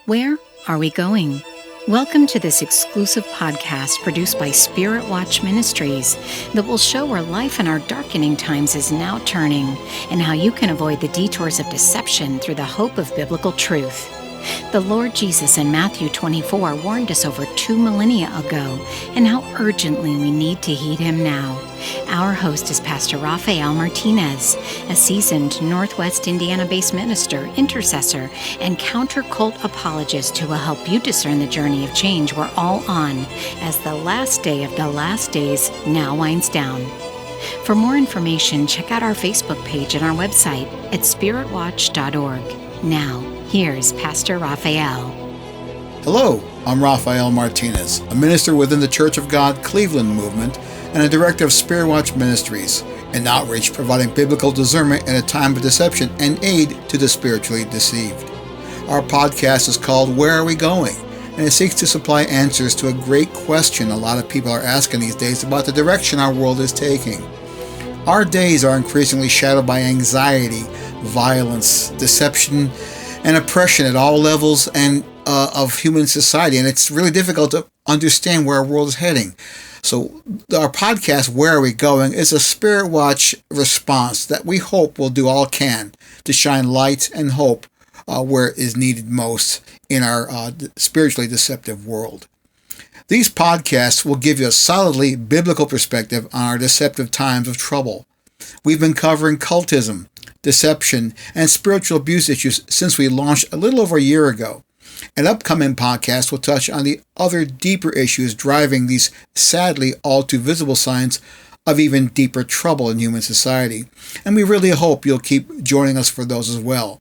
Where are we going? Welcome to this exclusive podcast produced by Spiritwatch Ministries that will show where life in our darkening times is now turning and how you can avoid the detours of deception through the hope of biblical truth. The Lord Jesus in Matthew 24 warned us over 2 millennia ago and how urgently we need to heed him now. Our host is Pastor Rafael Martinez, a seasoned Northwest Indiana-based minister, intercessor, and counter-cult apologist who will help you discern the journey of change we're all on as the last day of the last days now winds down. For more information, check out our Facebook page and our website at spiritwatch.org. Now, here's Pastor Rafael. Hello, I'm Rafael Martinez, a minister within the Church of God Cleveland movement and a director of Spiritwatch Ministries, an outreach providing biblical discernment in a time of deception and aid to the spiritually deceived. Our podcast is called Where Are We Going? And it seeks to supply answers to a great question a lot of people are asking these days about the direction our world is taking. Our days are increasingly shadowed by anxiety, violence, deception, and oppression at all levels and of human society, and it's really difficult to understand where our world is heading. So our podcast, Where Are We Going?, is a Spirit Watch response that we hope will do all can to shine light and hope where it is needed most in our spiritually deceptive world. These podcasts will give you a solidly biblical perspective on our deceptive times of trouble. We've been covering cultism, deception, and spiritual abuse issues since we launched a little over a year ago. An upcoming podcast will touch on the other deeper issues driving these sadly all too visible signs of even deeper trouble in human society. And we really hope you'll keep joining us for those as well.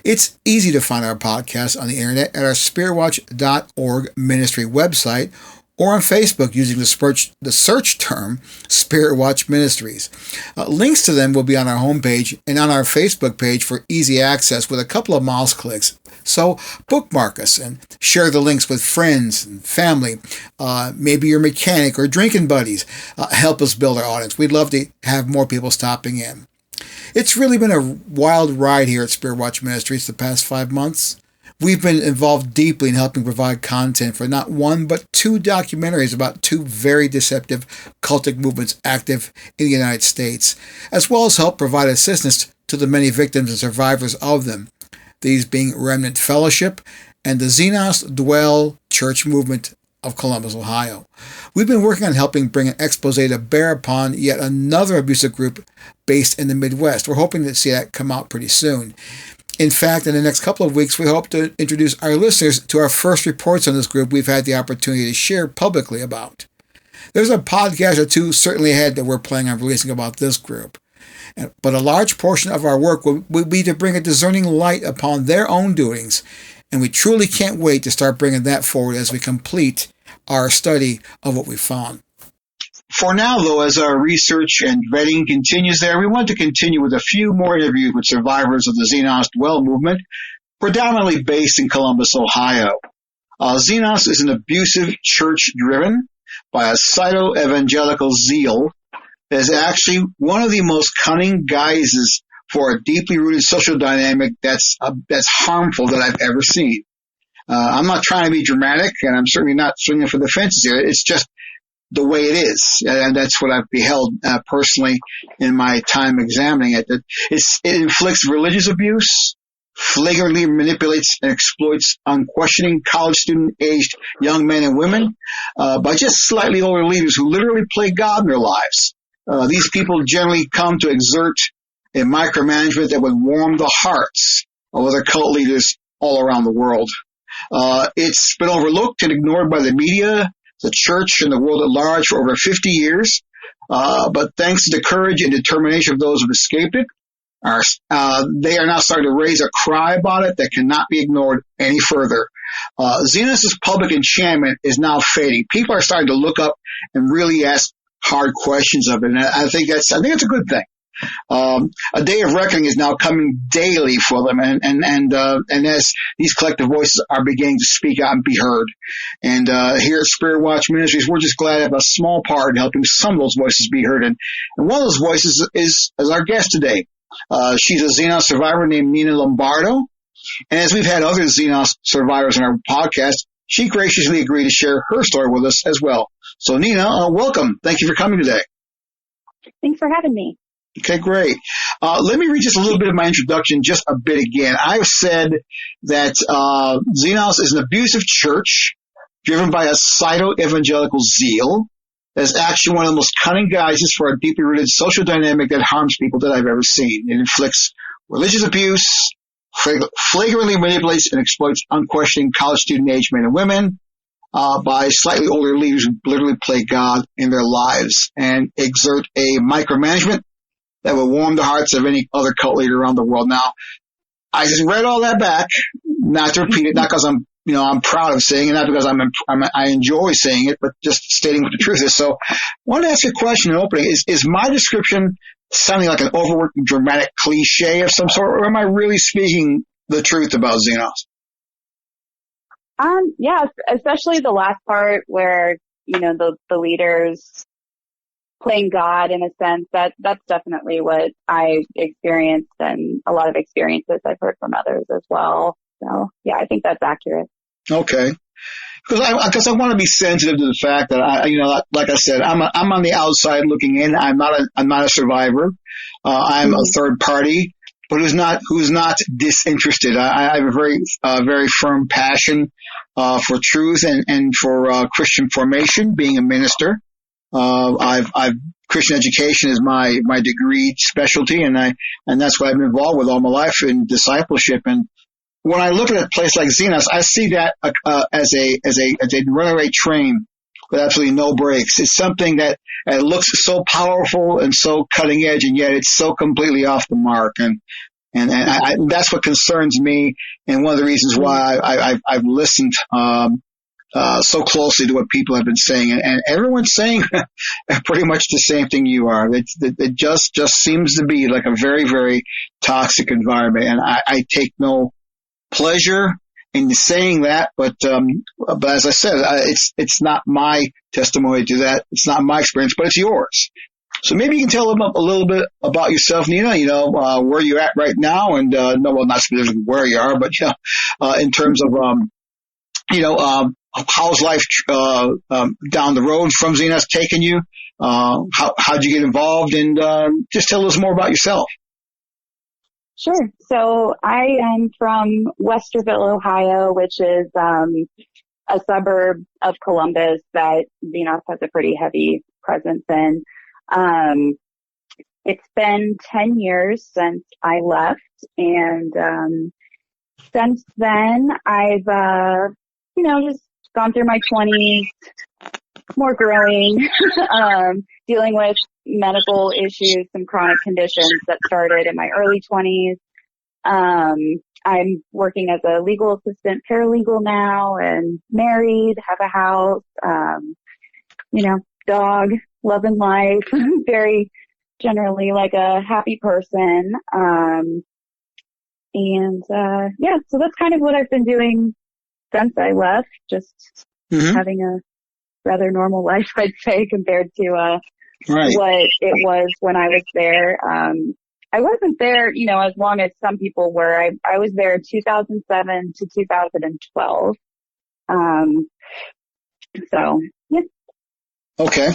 It's easy to find our podcast on the internet at our spiritwatch.org ministry website or on Facebook using the search term Spiritwatch Ministries. Links to them will be on our homepage and on our Facebook page for easy access with a couple of mouse clicks. So bookmark us and share the links with friends and family, maybe your mechanic or drinking buddies. Help us build our audience. We'd love to have more people stopping in. It's really been a wild ride here at Spiritwatch Ministries the past 5 months. We've been involved deeply in helping provide content for not one but 2 documentaries about 2 very deceptive cultic movements active in the United States, as well as help provide assistance to the many victims and survivors of them, these being Remnant Fellowship and the Xenos Dwell Church Movement of Columbus, Ohio. We've been working on helping bring an expose to bear upon yet another abusive group based in the Midwest. We're hoping to see that come out pretty soon. In fact, in the next couple of weeks, we hope to introduce our listeners to our first reports on this group we've had the opportunity to share publicly about. There's a podcast or 2 certainly ahead that we're planning on releasing about this group. But a large portion of our work will be to bring a discerning light upon their own doings, and we truly can't wait to start bringing that forward as we complete our study of what we found. For now, though, as our research and vetting continues there, we want to continue with a few more interviews with survivors of the Xenos Dwell movement, predominantly based in Columbus, Ohio. Xenos is an abusive church driven by a cyto-evangelical zeal that is actually one of the most cunning guises for a deeply rooted social dynamic that's harmful that I've ever seen. I'm not trying to be dramatic, and I'm certainly not swinging for the fences here. It's just the way it is, and that's what I've beheld personally in my time examining it. It inflicts religious abuse, flagrantly manipulates and exploits unquestioning college student-aged young men and women by just slightly older leaders who literally play God in their lives. These people generally come to exert a micromanagement that would warm the hearts of other cult leaders all around the world. It's been overlooked and ignored by the media, the church, and the world at large for over 50 years. But thanks to the courage and determination of those who have escaped it, they are now starting to raise a cry about it that cannot be ignored any further. Xenos' public enchantment is now fading. People are starting to look up and really ask hard questions of it, and I think that's a good thing. A day of reckoning is now coming daily for them, and as these collective voices are beginning to speak out and be heard. And here at Spiritwatch Ministries, we're just glad to have a small part in helping some of those voices be heard. And one of those voices is our guest today. She's a Xenos survivor named Nina Lombardo. And as we've had other Xenos survivors on our podcast, she graciously agreed to share her story with us as well. So Nina, welcome. Thank you for coming today. Thanks for having me. Okay, great. Let me read just a little bit of my introduction just a bit again. I've said that Xenos is an abusive church driven by a cyto-evangelical zeal. That's actually one of the most cunning guises for a deeply rooted social dynamic that harms people that I've ever seen. It inflicts religious abuse, flagrantly manipulates and exploits unquestioning college student age men and women by slightly older leaders who literally play God in their lives and exert a micromanagement that will warm the hearts of any other cult leader around the world. Now, I just read all that back, not to repeat it, not because I'm proud of saying it, not because I enjoy saying it, but just stating what the truth is. So I wanted to ask you a question in opening. Is my description sounding like an overworked dramatic cliche of some sort, or am I really speaking the truth about Xenos? Yeah, especially the last part where, the leaders playing God in a sense, that's definitely what I experienced, and a lot of experiences I've heard from others as well. So yeah, I think that's accurate. Okay. Because I want to be sensitive to the fact that like I said, I'm on the outside looking in. I'm not a survivor. I'm a third party, but who's not disinterested. I have a very firm passion for truth and for Christian formation. Being a minister, Christian education is my degree specialty, and that's what I've been involved with all my life in discipleship. And when I look at a place like Xenos, I see that as a runaway train with absolutely no brakes. It's something that looks so powerful and so cutting edge, and yet it's so completely off the mark. And that's what concerns me, and one of the reasons why I've listened so closely to what people have been saying, and everyone's saying pretty much the same thing you are. It just seems to be like a very, very toxic environment, and I take no pleasure in saying that, but as I said, it's not my testimony to that. It's not my experience, but it's yours. So maybe you can tell them a little bit about yourself, Nina. Where you're at right now, and not specifically where you are, but in terms of how's life down the road from Xenos taking you? How'd you get involved? And just tell us more about yourself. Sure. So I am from Westerville, Ohio, which is a suburb of Columbus that Xenos has a pretty heavy presence in. It's been 10 years since I left, and since then I've just gone through my 20s, more growing, dealing with medical issues, some chronic conditions that started in my early 20s. I'm working as a legal assistant, paralegal now, and married, have a house, dog, loving life, very generally like a happy person. So that's kind of what I've been doing since I left, just having a rather normal life, I'd say, compared to what it was when I was there. I wasn't there, as long as some people were. I was there 2007 to 2012. Yeah. Okay.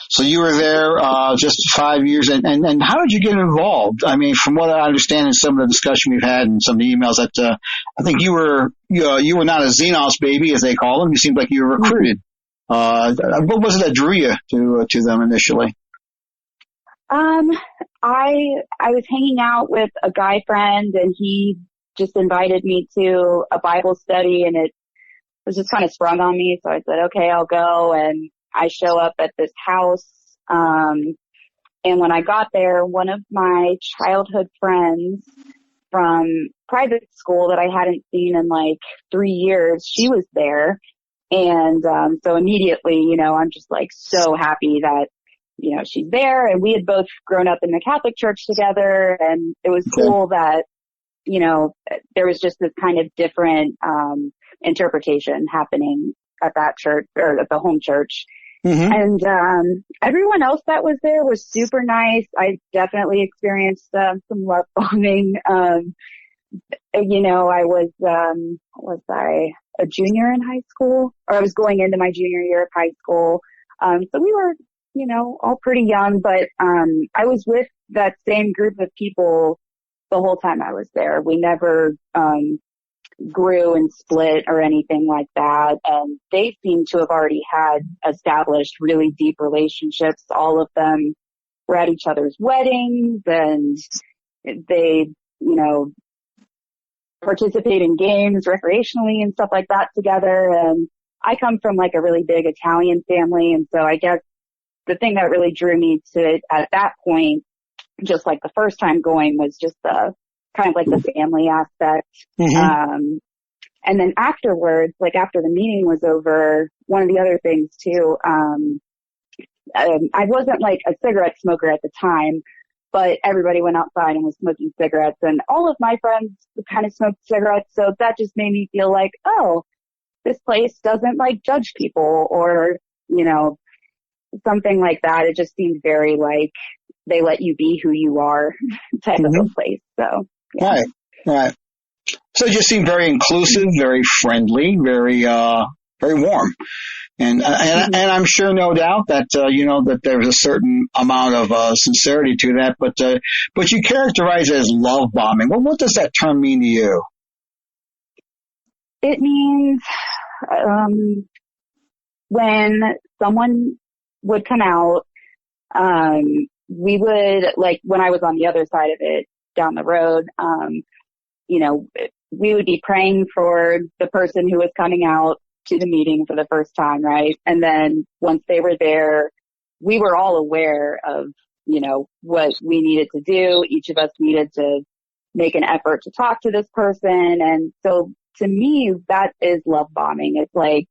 So you were there just 5 years, and how did you get involved? I mean, from what I understand in some of the discussion we've had and some of the emails, that I think you were not a Xenos baby, as they call them. You seemed like you were recruited. What was it that drew you to them initially? I was hanging out with a guy friend, and he just invited me to a Bible study, and it was just kind of sprung on me. So I said, okay, I'll go. And I show up at this house. And when I got there, one of my childhood friends from private school that I hadn't seen in like 3 years, she was there. And, so immediately, I'm just like so happy that, she's there, and we had both grown up in the Catholic Church together, and it was cool that, there was just this kind of different, interpretation happening at that church, or at the home church. And, everyone else that was there was super nice. I definitely experienced, some love bombing. I was I a junior in high school, or I was going into my junior year of high school. So we were, all pretty young, but, I was with that same group of people the whole time I was there. We never, grew and split or anything like that. And they seem to have already had established really deep relationships. All of them were at each other's weddings, and they, participate in games recreationally and stuff like that together. And I come from like a really big Italian family. And so I guess the thing that really drew me to it at that point, just like the first time going, was just the kind of like the family aspect. Mm-hmm. And then afterwards, like after the meeting was over, one of the other things too, I wasn't like a cigarette smoker at the time, but everybody went outside and was smoking cigarettes, and all of my friends kind of smoked cigarettes. So that just made me feel like, oh, this place doesn't like judge people, or, something like that. It just seemed very like they let you be who you are type of a place. So, yeah. Right. So it just seemed very inclusive, very friendly, very warm. And I'm sure, no doubt, that, that there's a certain amount of sincerity to that, but you characterize it as love bombing. Well, what does that term mean to you? It means, when someone would come out, we would, like, when I was on the other side of it down the road, we would be praying for the person who was coming out to the meeting for the first time, right? And then once they were there, we were all aware of, what we needed to do. Each of us needed to make an effort to talk to this person. And so to me, that is love bombing. It's like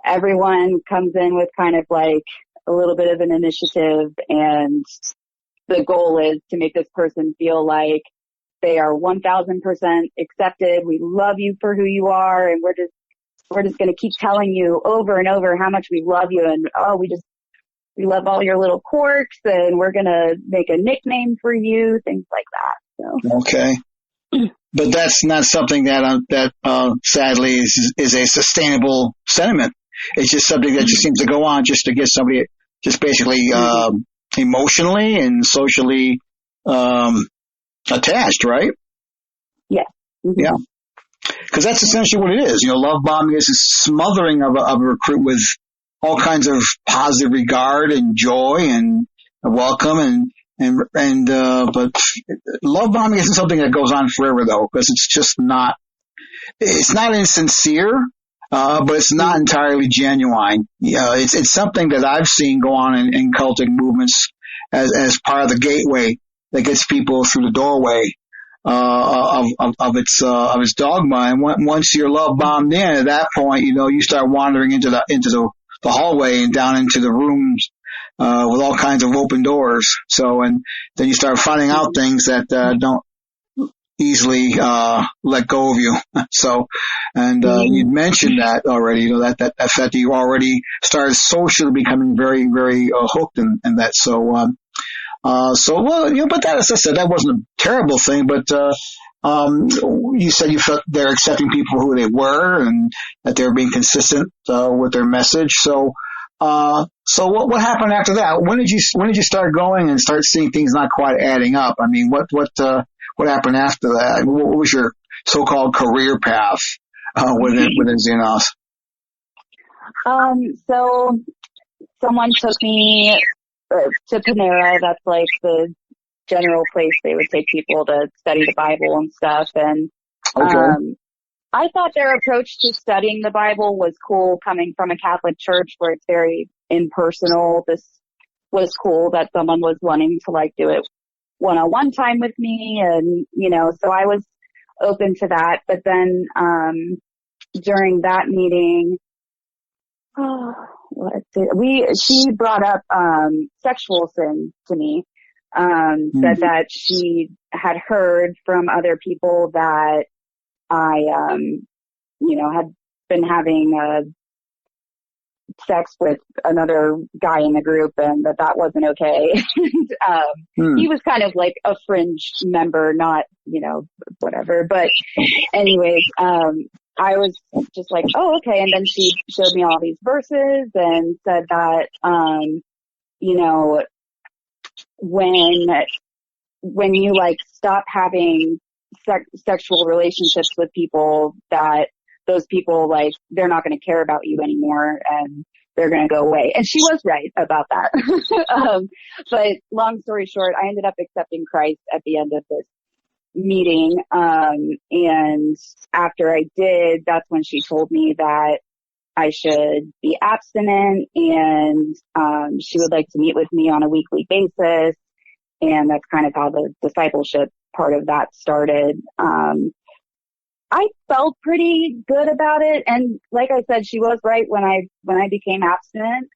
everyone comes in with kind of like a little bit of an initiative, and the goal is to make this person feel like they are 1000% accepted. We love you for who you are, and we're just going to keep telling you over and over how much we love you, and we love all your little quirks, and we're going to make a nickname for you, things like that. So. Okay. But that's not something that sadly is a sustainable sentiment. It's just something that just seems to go on just to get somebody just basically emotionally and socially attached, right? Yeah. Mm-hmm. Yeah. Because that's essentially what it is. Love bombing is a smothering of a recruit with all kinds of positive regard and joy and welcome but love bombing isn't something that goes on forever, though, because it's not insincere, but it's not entirely genuine. It's something that I've seen go on in cultic movements as part of the gateway that gets people through the doorway of its dogma. And once you're love bombed in, at that point, you start wandering into the hallway and down into the rooms with all kinds of open doors. So, and then you start finding out things that don't easily let go of you. So, and you mentioned that already. That fact that you already started socially becoming very, very hooked in that. So, well, but that, as I said, that wasn't a terrible thing. But you said you felt they're accepting people who they were, and that they were being consistent with their message. So what happened after that? When did you start going and start seeing things not quite adding up? I mean, what happened after that? What was your so-called career path within Xenos? So someone took me to Panera. That's like the general place they would take people to study the Bible and stuff. And okay. I thought their approach to studying the Bible was cool, coming from a Catholic church where it's very impersonal. This was cool that someone was wanting to like do it one-on-one time with me, and so I was open to that. But then during that meeting, she brought up sexual sin to me. Said that she had heard from other people that I had been having sex with another guy in the group and that wasn't okay. He was kind of like a fringe member, not, whatever. But anyways, I was just like, oh, okay. And then she showed me all these verses and said that, when you like stop having sexual relationships with people, that those people, like, they're not going to care about you anymore and they're going to go away. And she was right about that. But long story short, I ended up accepting Christ at the end of this meeting. And after I did, that's when she told me that I should be abstinent, and she would like to meet with me on a weekly basis. And that's kind of how the discipleship part of that started. I felt pretty good about it. And like I said, she was right when I became abstinent.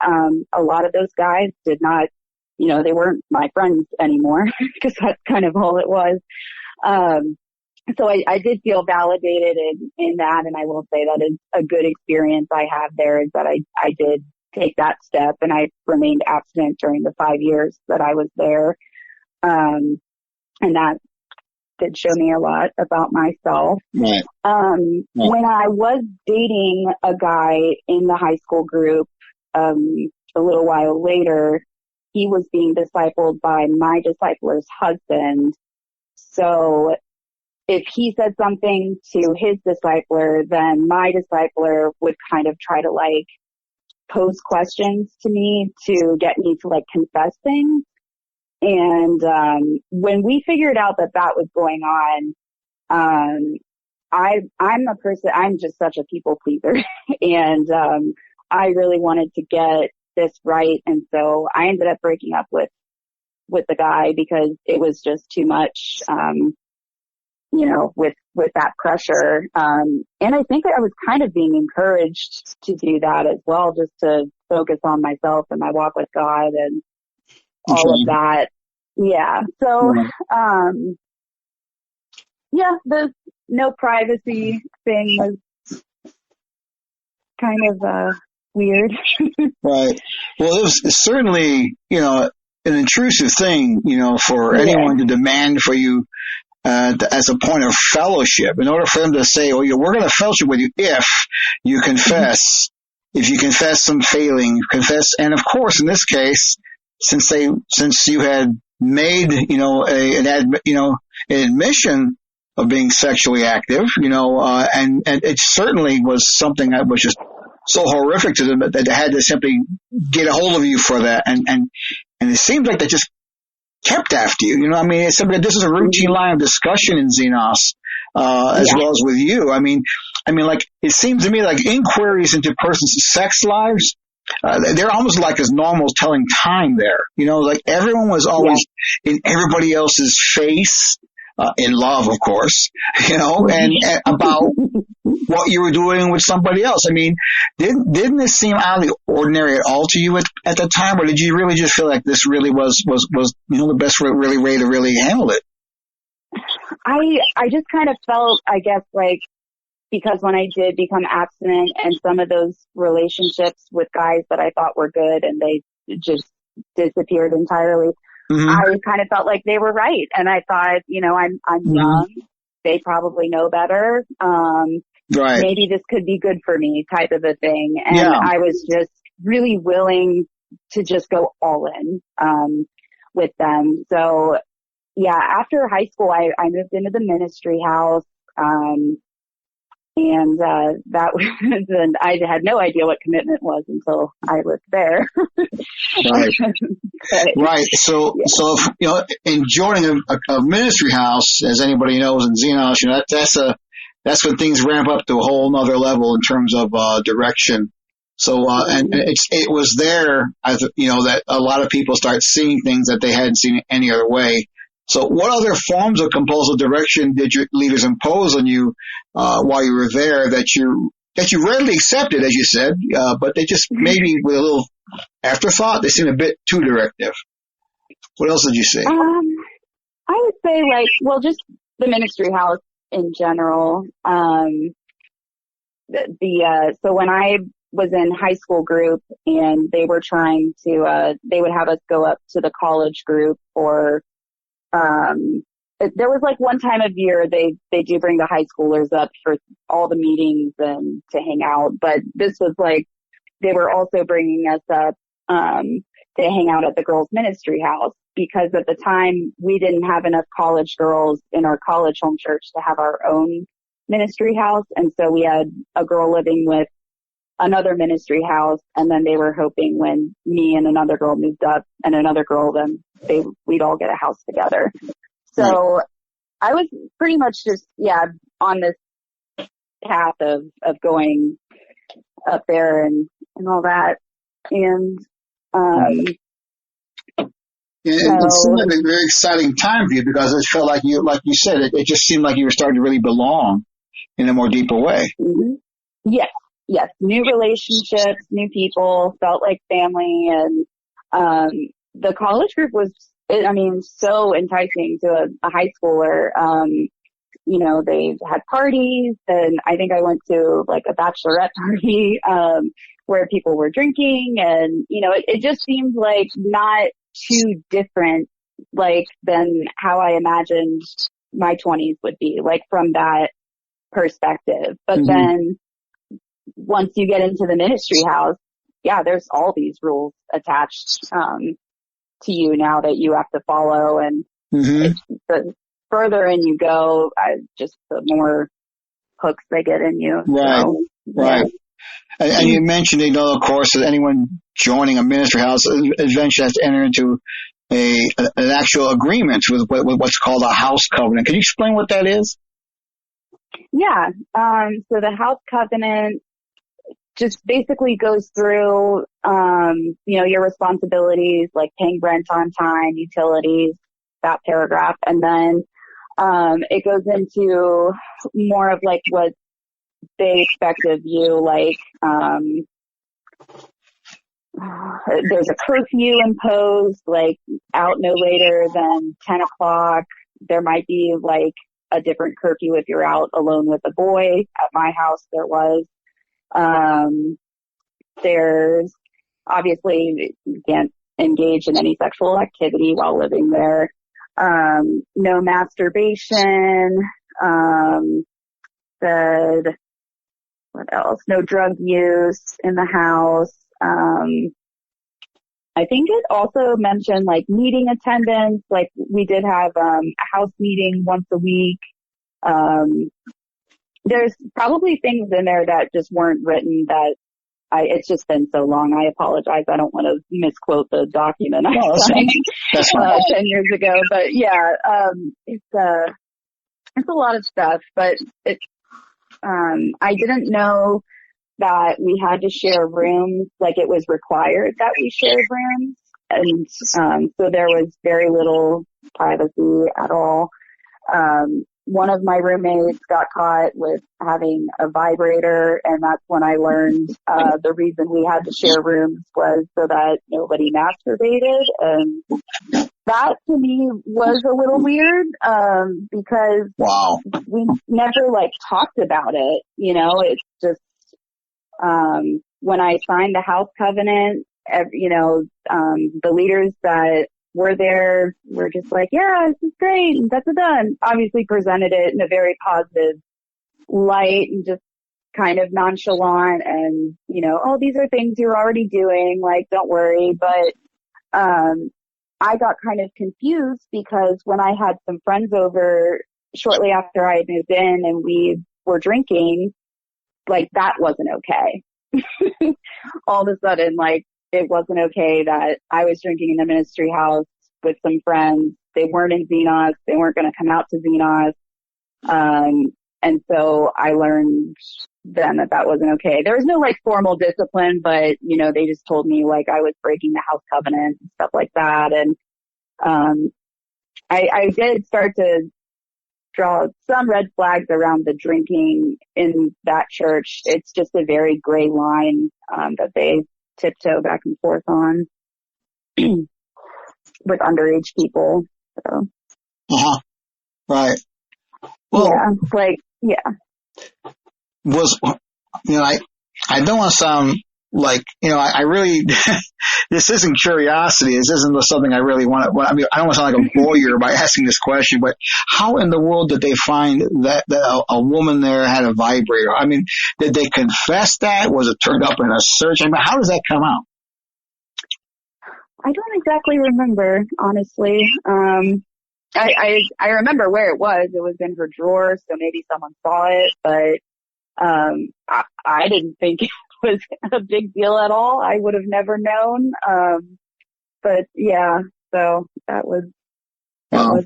A lot of those guys did not, they weren't my friends anymore because that's kind of all it was. So I did feel validated in that. And I will say that is a good experience I have there, is that I did take that step and I remained abstinent during the 5 years that I was there. And that did show me a lot about myself. Right. When I was dating a guy in the high school group, a little while later, he was being discipled by my discipler's husband. So if he said something to his discipler, then my discipler would kind of try to like pose questions to me to get me to like confess things. And when we figured out that was going on, I'm just such a people pleaser, and I really wanted to get this right, and so I ended up breaking up with the guy because it was just too much, with that pressure. And I think I was kind of being encouraged to do that as well, just to focus on myself and my walk with God and all of that. Yeah. So, the no privacy thing was kind of, weird. Right. Well, it was certainly, an intrusive thing, for anyone to demand for you, as a point of fellowship. In order for them to say, we're going to fellowship with you if you confess, if you confess some failing, confess. And of course, in this case, since you had made, an admission of being sexually active, and it certainly was something that was just so horrific to them that they had to simply get a hold of you for that. And it seems like they just kept after you. It's something, this is a routine line of discussion in Xenos, as well as with you. I mean, like, it seems to me like inquiries into persons' sex lives, they're almost like as normal as telling time there. Like everyone was always in everybody else's face, in love, of course, and about what you were doing with somebody else. I mean, didn't this seem out of the ordinary at all to you at the time, or did you really just feel like this really was the best way to really handle it? I just kind of felt, I guess, like, because when I did become abstinent and some of those relationships with guys that I thought were good and they just disappeared entirely, I kind of felt like they were right. And I thought, I'm young. They probably know better. Right. Maybe this could be good for me, type of a thing. And I was just really willing to just go all in, with them. So after high school, I moved into the ministry house. And that was, and I had no idea what commitment was until I was there. Right. Right. So, in joining a ministry house, as anybody knows in Xenos, that's when things ramp up to a whole nother level in terms of direction. So, and it was there, that a lot of people start seeing things that they hadn't seen any other way. So what other forms of compulsive direction did your leaders impose on you while you were there that you readily accepted, as you said, but they just maybe with a little afterthought, they seemed a bit too directive? What else did you say? I would say just the ministry house in general. So when I was in high school group, and they were trying to, they would have us go up to the college group for, there was like one time of year they do bring the high schoolers up for all the meetings and to hang out. But this was like, they were also bringing us up, to hang out at the girls' ministry house, because at the time we didn't have enough college girls in our college home church to have our own ministry house. And so we had a girl living with another ministry house, and then they were hoping when me and another girl moved up and another girl, then we'd all get a house together. So I was pretty much just, on this path of going up there and all that. And, it seemed like a very exciting time for you, because it felt like you said, it just seemed like you were starting to really belong in a more deeper way. Mm-hmm. Yes. New relationships, new people, felt like family. And, the college group was, so enticing to a high schooler. They had parties, and I think I went to like a bachelorette party, where people were drinking, and, it just seemed like not too different, like, than how I imagined my 20s would be, like, from that perspective. But then once you get into the ministry house, there's all these rules attached, to you now that you have to follow. And the further in you go, just the more hooks they get in you. Right. So, right. And you mentioned, of course, that anyone joining a ministry house eventually has to enter into an actual agreement with what's called a house covenant. Can you explain what that is? Yeah. So the house covenant just basically goes through, your responsibilities, like paying rent on time, utilities, that paragraph. And then, it goes into more of like what they expect of you, like, there's a curfew imposed, like out no later than 10 o'clock. There might be like a different curfew if you're out alone with a boy. At my house, there was. There's obviously you can't engage in any sexual activity while living there. No masturbation. What else? No drug use in the house. I think it also mentioned like meeting attendance. Like we did have a house meeting once a week. There's probably things in there that just weren't written that it's just been so long. I apologize. I don't want to misquote the document I signed 10 years ago. But it's a lot of stuff. But I didn't know that we had to share rooms. Like it was required that we shared rooms, and so there was very little privacy at all. One of my roommates got caught with having a vibrator, and that's when I learned the reason we had to share rooms was so that nobody masturbated. And that to me was a little weird, because we never like talked about it. It's just, when I signed the house covenant, the leaders that were there were just like, yeah, this is great. And that's done. Obviously presented it in a very positive light and just kind of nonchalant and, oh, these are things you're already doing. Like, don't worry. But, I got kind of confused because when I had some friends over shortly after I had moved in and we were drinking, like that wasn't okay. All of a sudden, like it wasn't okay that I was drinking in the ministry house with some friends. They weren't in Xenos. They weren't going to come out to Xenos. And so I learned then that wasn't okay. There was no like formal discipline, but they just told me like I was breaking the house covenant and stuff like that. And, I did start to draw some red flags around the drinking in that church. It's just a very gray line, that they tiptoe back and forth on with underage people. So. Right. Well, yeah. was, I don't want to sound like, I really, this isn't curiosity. This isn't something I really want to, I mean, I don't want to sound like a lawyer by asking this question, but how in the world did they find that a woman there had a vibrator? I mean, did they confess that? Was it turned up in a search? I mean, how does that come out? I don't exactly remember, honestly. I remember where it was. It was in her drawer, so maybe someone saw it, but I didn't think it was a big deal at all. I would have never known. But yeah, so that was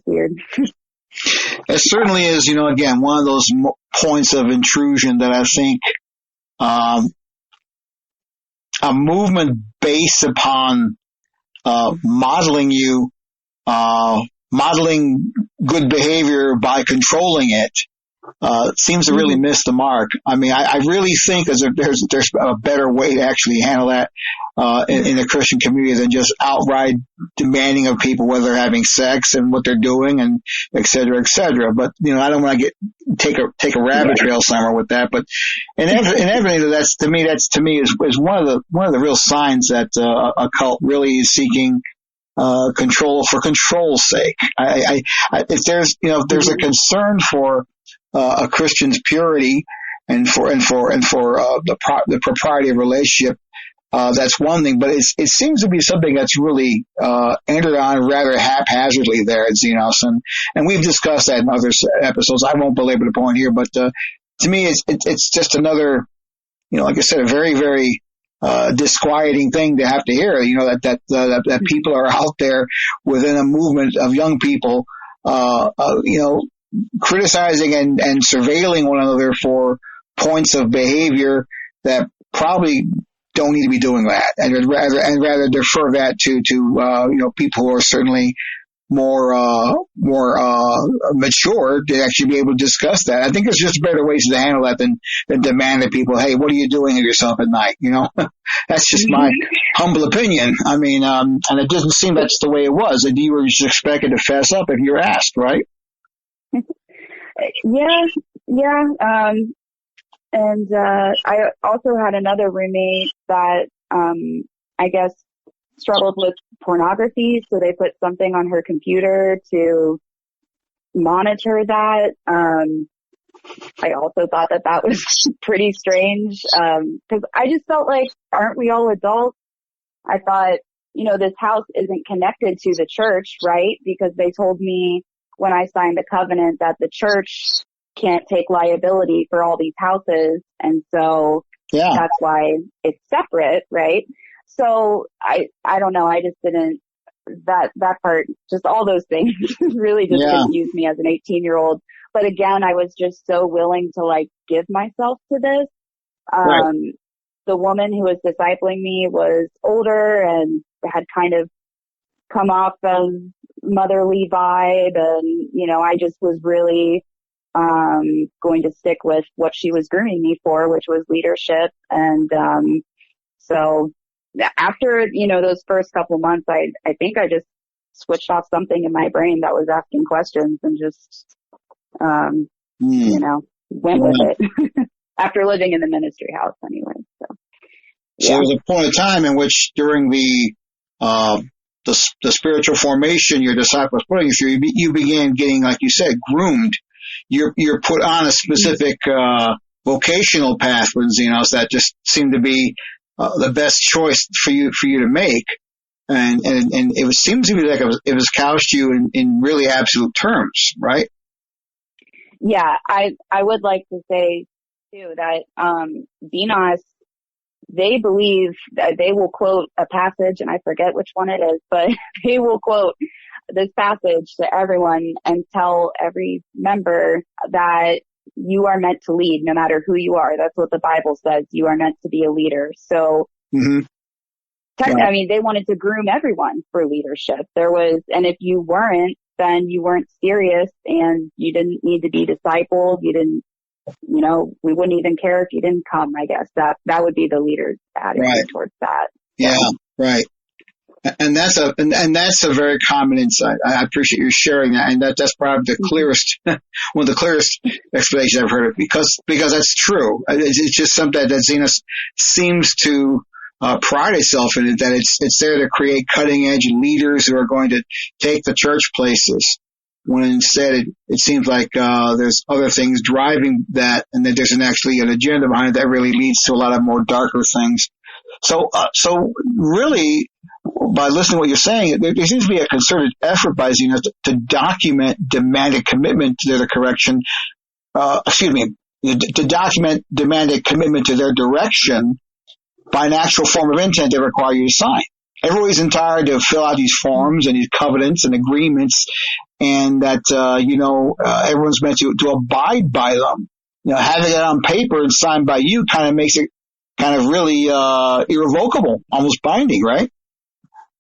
weird. It certainly is, again, one of those points of intrusion that I think a movement based upon modeling good behavior by controlling it seems to really miss the mark. I mean, I really think there's a better way to actually handle that in the Christian community than just outright demanding of people whether they're having sex and what they're doing and et cetera, et cetera. But I don't want to take a rabbit trail somewhere with that. But inevitably, that's to me is one of the real signs that a cult really is seeking control for control's sake. If there's a concern for a Christian's purity and for the propriety of relationship, that's one thing. But it seems to be something that's really entered on rather haphazardly there at Xenos, and we've discussed that in other episodes. I won't belabor the point here, but to me, it's just another, like I said, a very, very disquieting thing to have to hear, that people are out there within a movement of young people, criticizing and surveilling one another for points of behavior that probably don't need to be doing that, and rather defer that to people who are certainly more mature to actually be able to discuss that. I think there's just better ways to handle that than demand that people, hey, what are you doing to yourself at night? That's just my humble opinion. I mean, and it doesn't seem that's the way it was. And you were just expected to fess up if you were asked, right? Yeah. And I also had another roommate that I guess struggled with pornography, so they put something on her computer to monitor that. I also thought that was pretty strange, because I just felt like, aren't we all adults? I thought, this house isn't connected to the church, right? Because they told me when I signed the covenant that the church can't take liability for all these houses, and so that's why it's separate, right? So I don't know. I just didn't, that part, just all those things really just confused me as an 18-year-old. But again, I was just so willing to give myself to this. Right. The woman who was discipling me was older and had kind of come off of motherly vibe. And, I just was really, going to stick with what she was grooming me for, which was leadership. And, so after, those first couple months, I think I just switched off something in my brain that was asking questions and just, went with it after living in the ministry house anyway. So there was a point of time in which during the spiritual formation your disciples put you through, you began getting, like you said, groomed. You're put on a specific, vocational path with Xenos that just seemed to be the best choice for you to make, and it seems to me like it was couched you in really absolute terms, right? Yeah, I would like to say too that Xenos, they believe that they will quote a passage, and I forget which one it is, but they will quote this passage to everyone and tell every member that you are meant to lead no matter who you are. That's what the Bible says. You are meant to be a leader. So, I mean, they wanted to groom everyone for leadership. And if you weren't, then you weren't serious and you didn't need to be discipled. You didn't, we wouldn't even care if you didn't come, I guess. That would be the leader's attitude towards that. Yeah, right. And that's a very common insight. I appreciate you sharing that, and that's probably the clearest, one of the clearest explanations I've heard of, because that's true. It's just something that Xenos seems to pride itself in, it, that it's there to create cutting edge leaders who are going to take the church places. When instead it seems like there's other things driving that, and that there's actually an agenda behind it that really leads to a lot of more darker things. So really, by listening to what you're saying, there seems to be a concerted effort by Xenos to document demanded commitment to their correction. To document demanded commitment to their direction by an actual form of intent they require you to sign. Everybody's entitled to fill out these forms and these covenants and agreements, and that everyone's meant to abide by them. Having it on paper and signed by you kind of makes it kind of really irrevocable, almost binding, right?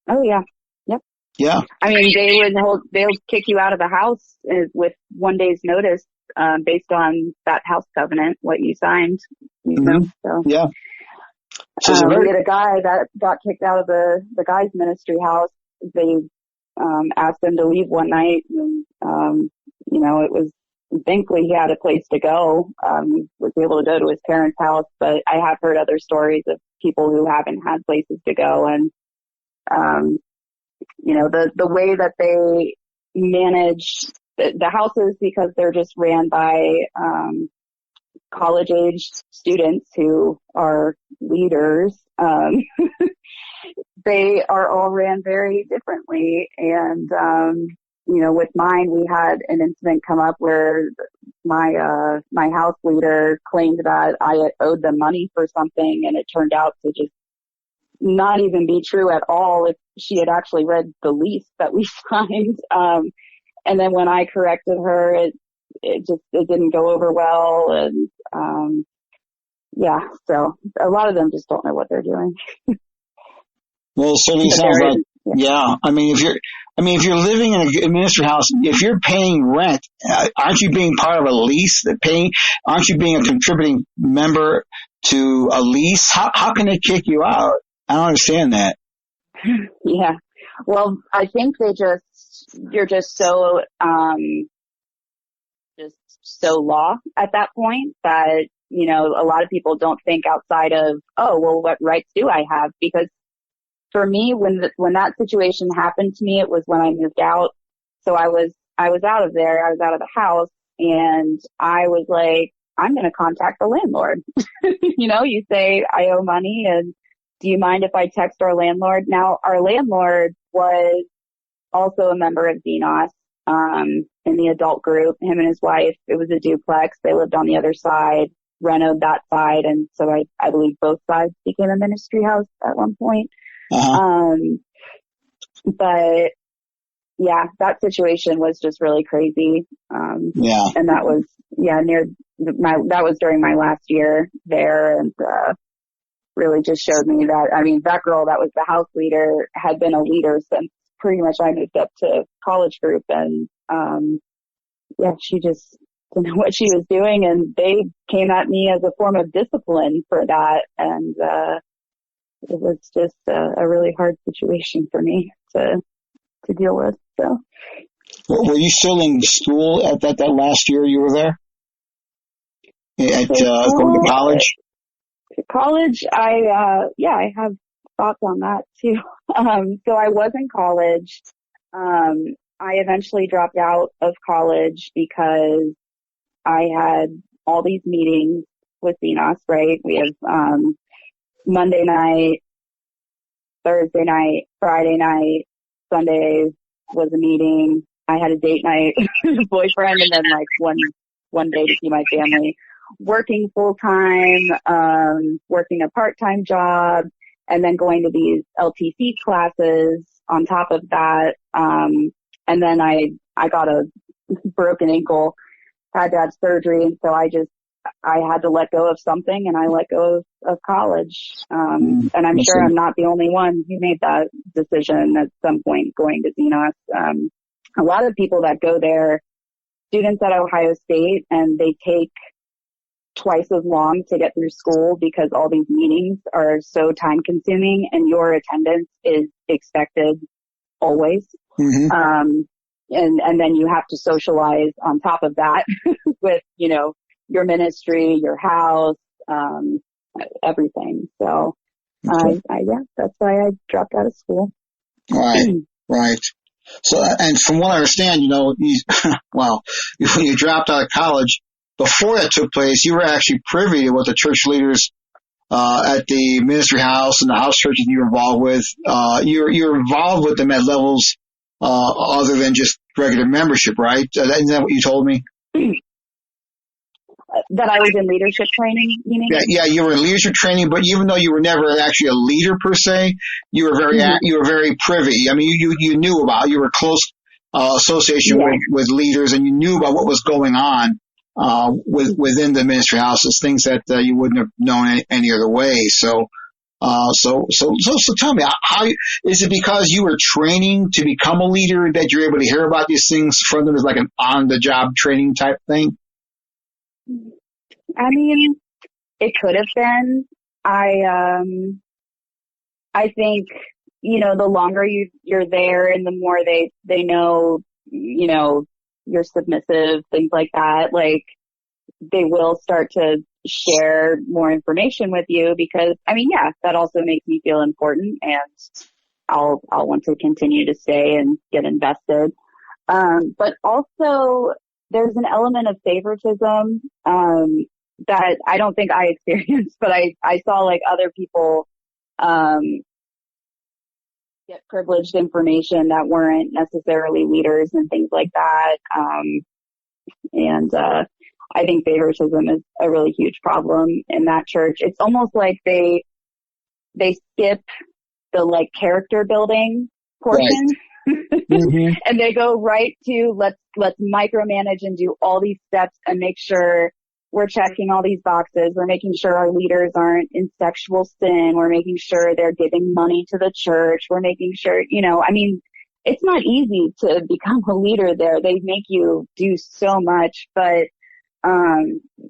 Oh yeah, yep. Yeah. I mean, they'll kick you out of the house with 1 day's notice, based on that house covenant, what you signed. So yeah. We had a guy that got kicked out of the guys' ministry house. They asked him to leave one night, and it was, thankfully he had a place to go. He was able to go to his parents' house, but I have heard other stories of people who haven't had places to go, and the way that they manage the houses, because they're just ran by college-age students who are leaders. They are all ran very differently. And, with mine, we had an incident come up where my house leader claimed that I owed them money for something, and it turned out to just not even be true at all. If she had actually read the lease that we signed. And then when I corrected her, it didn't go over well. And, so a lot of them just don't know what they're doing. Well, it certainly sounds like, yeah. I mean, if you're living in a ministry house, if you're paying rent, aren't you being part of a lease aren't you being a contributing member to a lease? How can they kick you out? I don't understand that. Yeah. Well, I think you're just so, law at that point that, a lot of people don't think outside of, oh, well, what rights do I have? Because for me, when that situation happened to me, it was when I moved out. So I was out of there. I was out of the house, and I was like, I'm going to contact the landlord. You say I owe money, and do you mind if I text our landlord? Now, our landlord was also a member of Xenos, in the adult group. Him and his wife, it was a duplex. They lived on the other side, renoed that side. And so I believe both sides became a ministry house at one point. Uh-huh. But yeah, that situation was just really crazy. And that was, that was during my last year there. And, really just showed me that, that girl that was the house leader had been a leader since pretty much I moved up to college group. And, she just didn't know what she was doing. And they came at me as a form of discipline for that. And, it was just a really hard situation for me to deal with. So, were you still in school at that last year you were there? Going to college? College, I have thoughts on that too. So I was in college. I eventually dropped out of college because I had all these meetings with Xenos, right? We have, Monday night, Thursday night, Friday night, Sunday was a meeting. I had a date night with a boyfriend, and then one day to see my family. Working full time, working a part-time job, and then going to these LTC classes on top of that. And then I got a broken ankle, had to have surgery, and so I had to let go of something, and I let go of college. And I'm sure I'm not the only one who made that decision at some point going to Xenos. A lot of people that go there, students at Ohio State, and they take twice as long to get through school because all these meetings are so time consuming and your attendance is expected always. Mm-hmm. And then you have to socialize on top of that with, you know, your ministry, your house, everything. So, Okay. yeah, that's why I dropped out of school. Right. Right. So, and from what I understand, you know, well, when you dropped out of college, before that took place, you were actually privy to what the church leaders at the ministry house and the house churches you were involved with. You're involved with them at levels other than just regular membership, right? Isn't that what you told me? That I was in leadership training, you mean? Yeah, you were in leadership training, but even though you were never actually a leader per se, you were very privy. I mean, you knew about, you were close association with leaders, and you knew about what was going on within the ministry houses, things that you wouldn't have known any other way. So tell me, how is it because you were training to become a leader that you're able to hear about these things from them as like an on-the-job training type thing? I mean, it could have been. I think, you know, the longer you're there and the more they know, you know, you're submissive, things like that, like they will start to share more information with you because, I mean, yeah, that also makes me feel important and I'll want to continue to stay and get invested. But also there's an element of favoritism, that I don't think I experienced, but I saw like other people, get privileged information that weren't necessarily leaders and things like that. I think favoritism is a really huge problem in that church. It's almost like they skip the like character building portion. Right. Mm-hmm. And they go right to let's micromanage and do all these steps and make sure we're checking all these boxes. We're making sure our leaders aren't in sexual sin. We're making sure they're giving money to the church. We're making sure, you know, I mean, it's not easy to become a leader there. They make you do so much, but,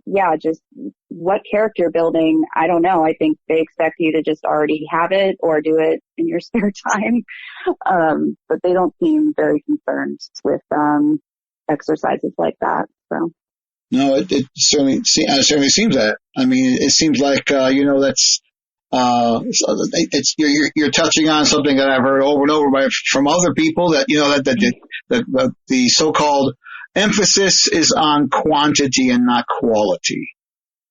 yeah, just what character building, I don't know. I think they expect you to just already have it or do it in your spare time. But they don't seem very concerned with, exercises like that. So. No, it certainly seems that. I mean, it seems like, you know, that's, you're touching on something that I've heard over and over from other people that, you know, that the so-called emphasis is on quantity and not quality.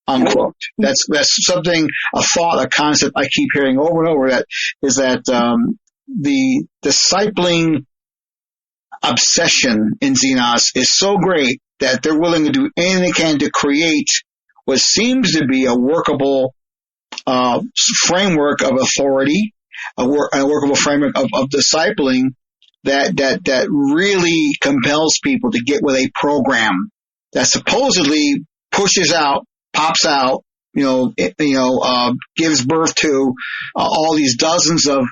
Unquote. That's something, a thought, a concept I keep hearing over and over that is that, the discipling obsession in Xenos is so great that they're willing to do anything they can to create what seems to be a workable framework of authority, a workable framework of discipling that really compels people to get with a program that supposedly pushes out, pops out, gives birth to all these dozens of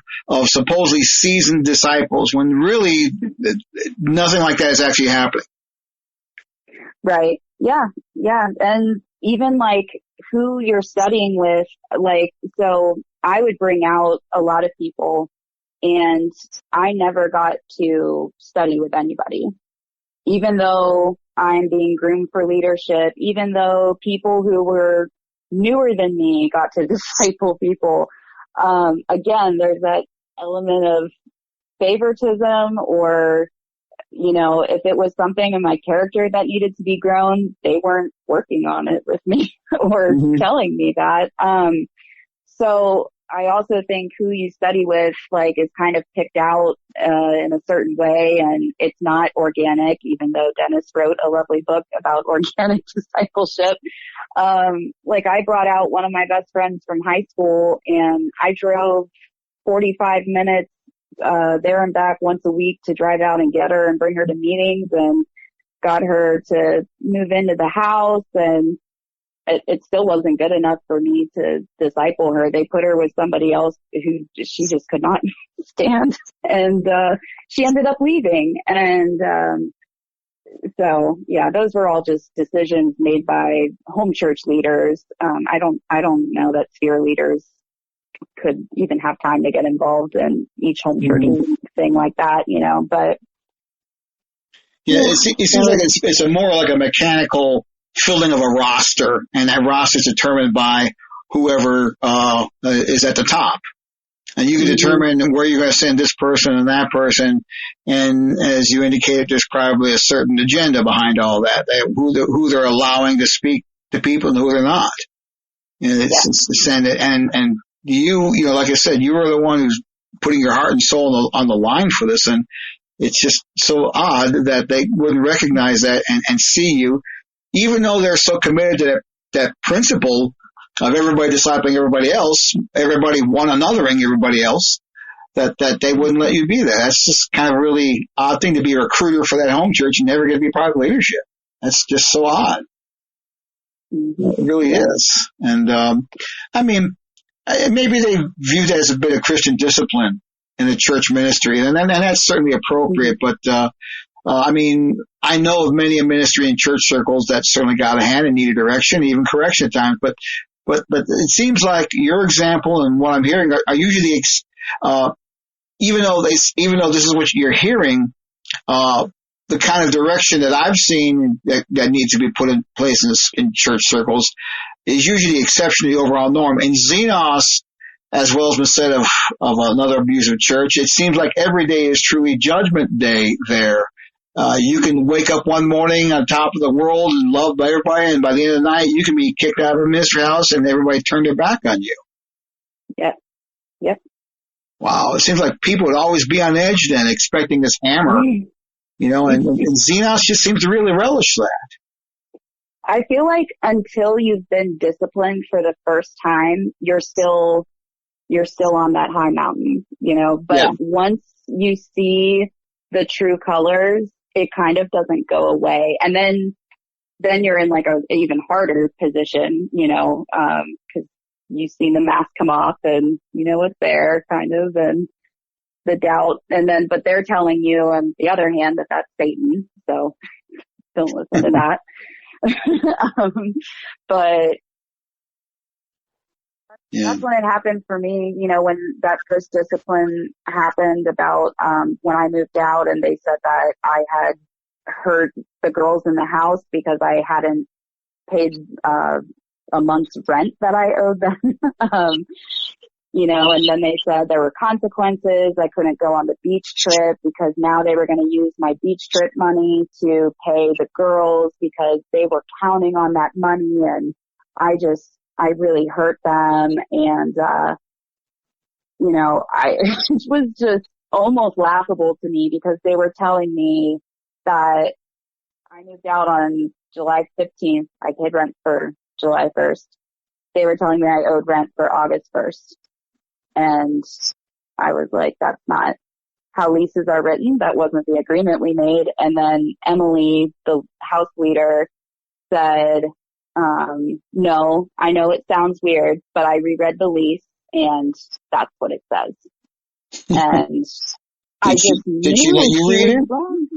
supposedly seasoned disciples when really nothing like that is actually happening. Right. Yeah. Yeah. And even like who you're studying with, like, so I would bring out a lot of people and I never got to study with anybody, even though I'm being groomed for leadership, even though people who were newer than me got to disciple people. Again, there's that element of favoritism or, you know, if it was something in my character that needed to be grown, they weren't working on it with me or telling me that. So I also think who you study with, like, is kind of picked out, in a certain way, and it's not organic, even though Dennis wrote a lovely book about organic discipleship. Like I brought out one of my best friends from high school and I drove 45 minutes there and back once a week to drive out and get her and bring her to meetings and got her to move into the house, and it still wasn't good enough for me to disciple her. They put her with somebody else who she just could not stand, and she ended up leaving. And So yeah, those were all just decisions made by home church leaders. I don't know that sphere leaders could even have time to get involved in each home church thing like that, but. Yeah, it seems like it's a more like a mechanical filling of a roster, and that roster is determined by whoever is at the top. And you can determine where you're going to send this person and that person. And as you indicated, there's probably a certain agenda behind all that, who they're allowing to speak to people and who they're not. And you like I said, you are the one who's putting your heart and soul on the line for this. And it's just so odd that they wouldn't recognize that and see you, even though they're so committed to that principle of everybody discipling everybody else, everybody one anothering everybody else, that they wouldn't let you be there. That's just kind of a really odd thing to be a recruiter for that home church and never get to be part of leadership. That's just so odd. It really is. And, maybe they view that as a bit of Christian discipline in the church ministry, and that's certainly appropriate, but, I know of many a ministry in church circles that certainly got a hand and needed direction, even correction at times, but it seems like your example and what I'm hearing are usually, even though this is what you're hearing, the kind of direction that I've seen that needs to be put in place in church circles is usually the exception to the overall norm. In Xenos, as well as been said of another abusive church, it seems like every day is truly judgment day there. You can wake up one morning on top of the world and loved by everybody, and by the end of the night, you can be kicked out of a ministry house and everybody turned their back on you. Yep. Wow. It seems like people would always be on edge then, expecting this hammer, and Xenos just seems to really relish that. I feel like until you've been disciplined for the first time, you're still on that high mountain, but once you see the true colors, it kind of doesn't go away. And then you're in like a even harder position, cause you've seen the mask come off and you know it's there kind of, and the doubt. But they're telling you on the other hand that that's Satan. So don't listen to that. But that's when it happened for me, when that first discipline happened about, when I moved out, and they said that I had hurt the girls in the house because I hadn't paid, a month's rent that I owed them. And then they said there were consequences. I couldn't go on the beach trip because now they were going to use my beach trip money to pay the girls because they were counting on that money, and I really hurt them. And, it was just almost laughable to me because they were telling me that I moved out on July 15th. I paid rent for July 1st. They were telling me I owed rent for August 1st. And I was like, that's not how leases are written. That wasn't the agreement we made. And then Emily, the house leader, said, no, I know it sounds weird, but I reread the lease and that's what it says. And did she let you read it? Wrong.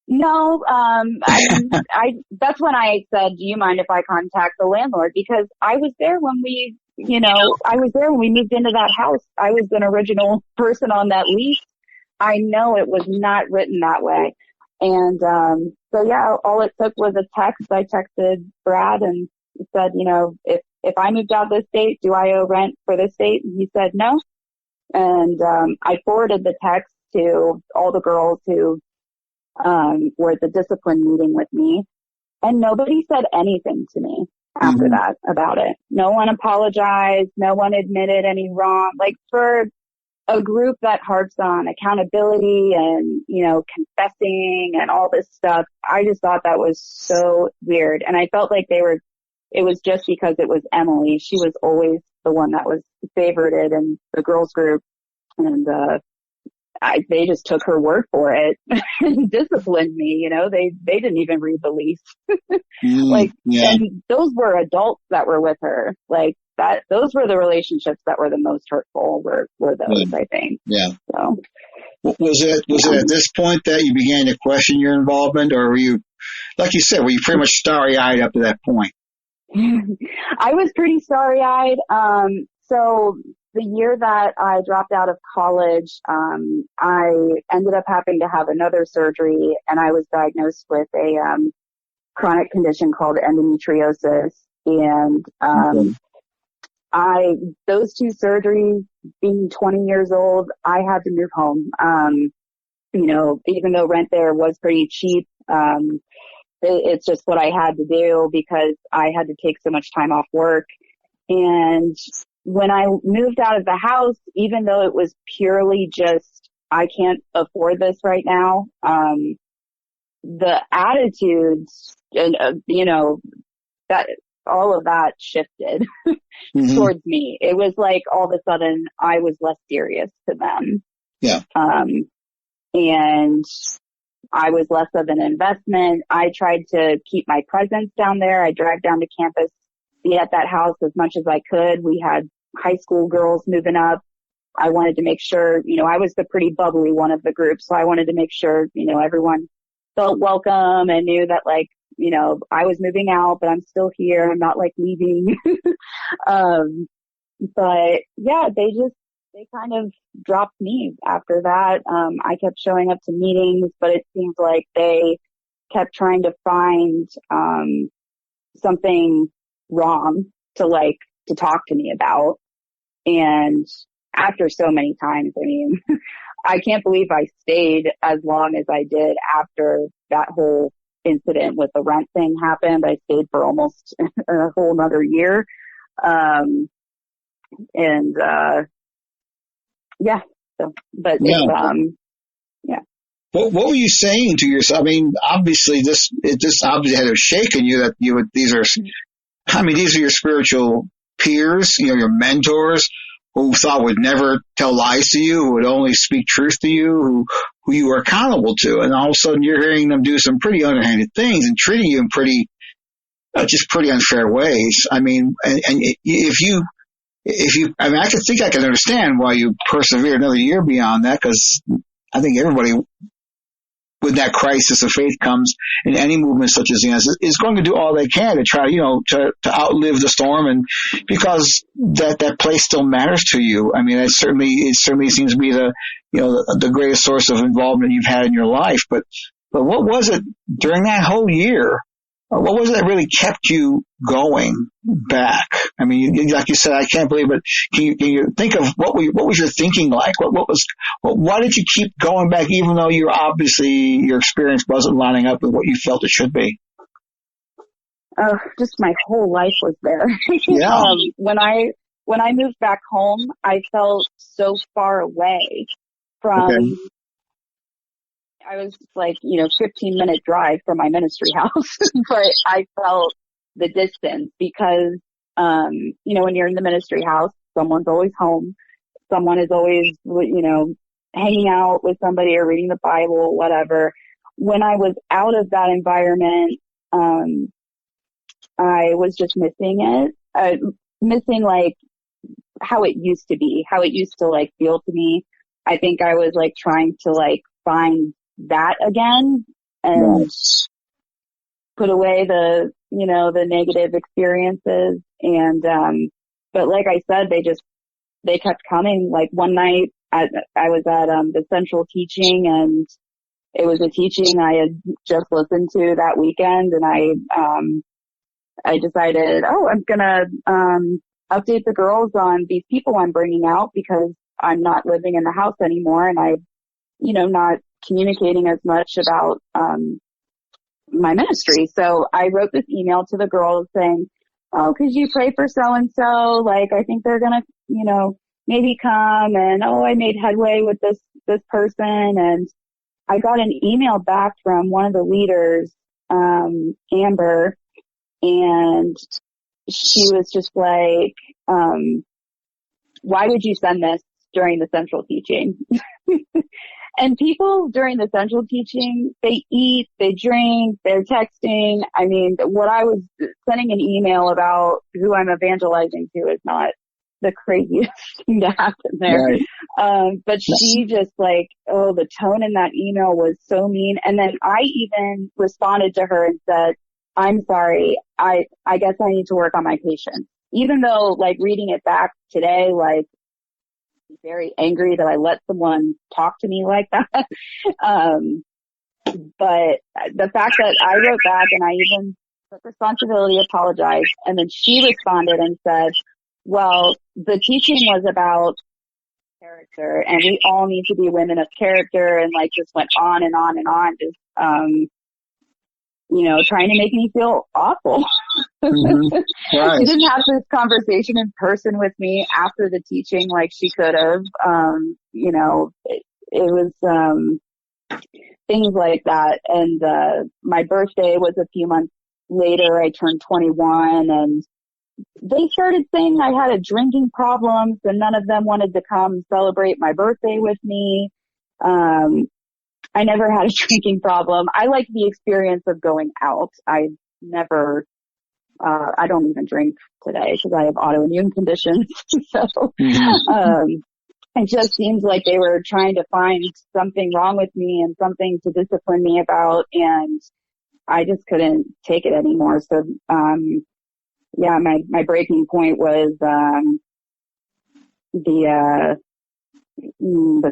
No, that's when I said, do you mind if I contact the landlord? Because I was there when we moved into that house. I was an original person on that lease. I know it was not written that way. And, all it took was a text. I texted Brad and said, if I moved out this date, do I owe rent for this date? And he said no. And, I forwarded the text to all the girls who, were at the discipline meeting with me, and nobody said anything to me after that about it. No one apologized. No one admitted any wrong. Like, for a group that harps on accountability and, confessing and all this stuff, I just thought that was so weird. And I felt like it was just because it was Emily. She was always the one that was favorited in the girls group. And, they just took her word for it and disciplined me. They didn't even read the lease. And those were adults that were with her. Like, those were the relationships that were the most hurtful were those, I think. Yeah. So was it at this point that you began to question your involvement, or were you, like you said, were you pretty much starry-eyed up to that point? I was pretty starry-eyed. So the year that I dropped out of college, I ended up having to have another surgery, and I was diagnosed with a chronic condition called endometriosis. And those two surgeries, being 20 years old, I had to move home. Even though rent there was pretty cheap, it's just what I had to do because I had to take so much time off work. And when I moved out of the house, even though it was purely just, I can't afford this right now, the attitudes and, that all of that shifted towards me. It was like all of a sudden I was less serious to them. Yeah. And I was less of an investment. I tried to keep my presence down there. I dragged down to campus, be at that house as much as I could. We had high school girls moving up. I wanted to make sure, I was the pretty bubbly one of the group. So I wanted to make sure, everyone felt welcome and knew that I was moving out, but I'm still here. I'm not leaving. But yeah, they kind of dropped me after that. I kept showing up to meetings, but it seems like they kept trying to find, something wrong to talk to me about. And after so many times, I can't believe I stayed as long as I did after that whole incident with the rent thing happened. I stayed for almost a whole another year. Yeah. So, but yeah. Yeah. What were you saying to yourself? Obviously this obviously had to have shaken you that these are your spiritual peers, your mentors who thought would never tell lies to you, who would only speak truth to you, who you were accountable to. And all of a sudden you're hearing them do some pretty underhanded things and treating you in pretty unfair ways. I can understand why you persevered another year beyond that, because I think everybody, when that crisis of faith comes in any movement such as Xenos, is going to do all they can to try, to outlive the storm, and because that place still matters to you. It certainly seems to be the greatest source of involvement you've had in your life. But what was it during that whole year? What was it that really kept you going back? Like you said, I can't believe it. Can you think of what was your thinking like? Why did you keep going back even though your experience wasn't lining up with what you felt it should be? Just my whole life was there. Yeah. When I moved back home, I felt so far away from, okay. I was 15-minute drive from my ministry house, but I felt the distance because, when you're in the ministry house, someone's always home. Someone is always, hanging out with somebody or reading the Bible, whatever. When I was out of that environment, I was just missing it, missing how it used to be, how it used to feel to me. I think I was trying to find that again and put away the negative experiences. And, but like I said, they kept coming. One night I was at, the central teaching, and it was a teaching I had just listened to that weekend. And I decided, I'm going to, update the girls on these people I'm bringing out because I'm not living in the house anymore. And I, not communicating as much about my ministry. So I wrote this email to the girls saying, could you pray for so-and-so? I think they're going to, maybe come. And, I made headway with this person. And I got an email back from one of the leaders, Amber, and she was just why would you send this during the central teaching? And people during the central teaching, they eat, they drink, they're texting. I mean, what I was sending an email about who I'm evangelizing to is not the craziest thing to happen there. Right. But she just like, oh, the tone in that email was so mean. And then I even responded to her and said, I'm sorry. I guess I need to work on my patience. Even though like reading it back today, like very angry that I let someone talk to me like that. But the fact that I wrote back and I even took responsibility, apologized, and then she responded and said, well, the teaching was about character and we all need to be women of character, and like just went on and on and on, just, trying to make me feel awful. Mm-hmm. Right. She didn't have this conversation in person with me after the teaching like she could have. It was things like that. And my birthday was a few months later. I turned 21, and they started saying I had a drinking problem, so none of them wanted to come celebrate my birthday with me. I never had a drinking problem. I like the experience of going out. I don't even drink today because I have autoimmune conditions. So, it just seems like they were trying to find something wrong with me and something to discipline me about. And I just couldn't take it anymore. So, my breaking point was, the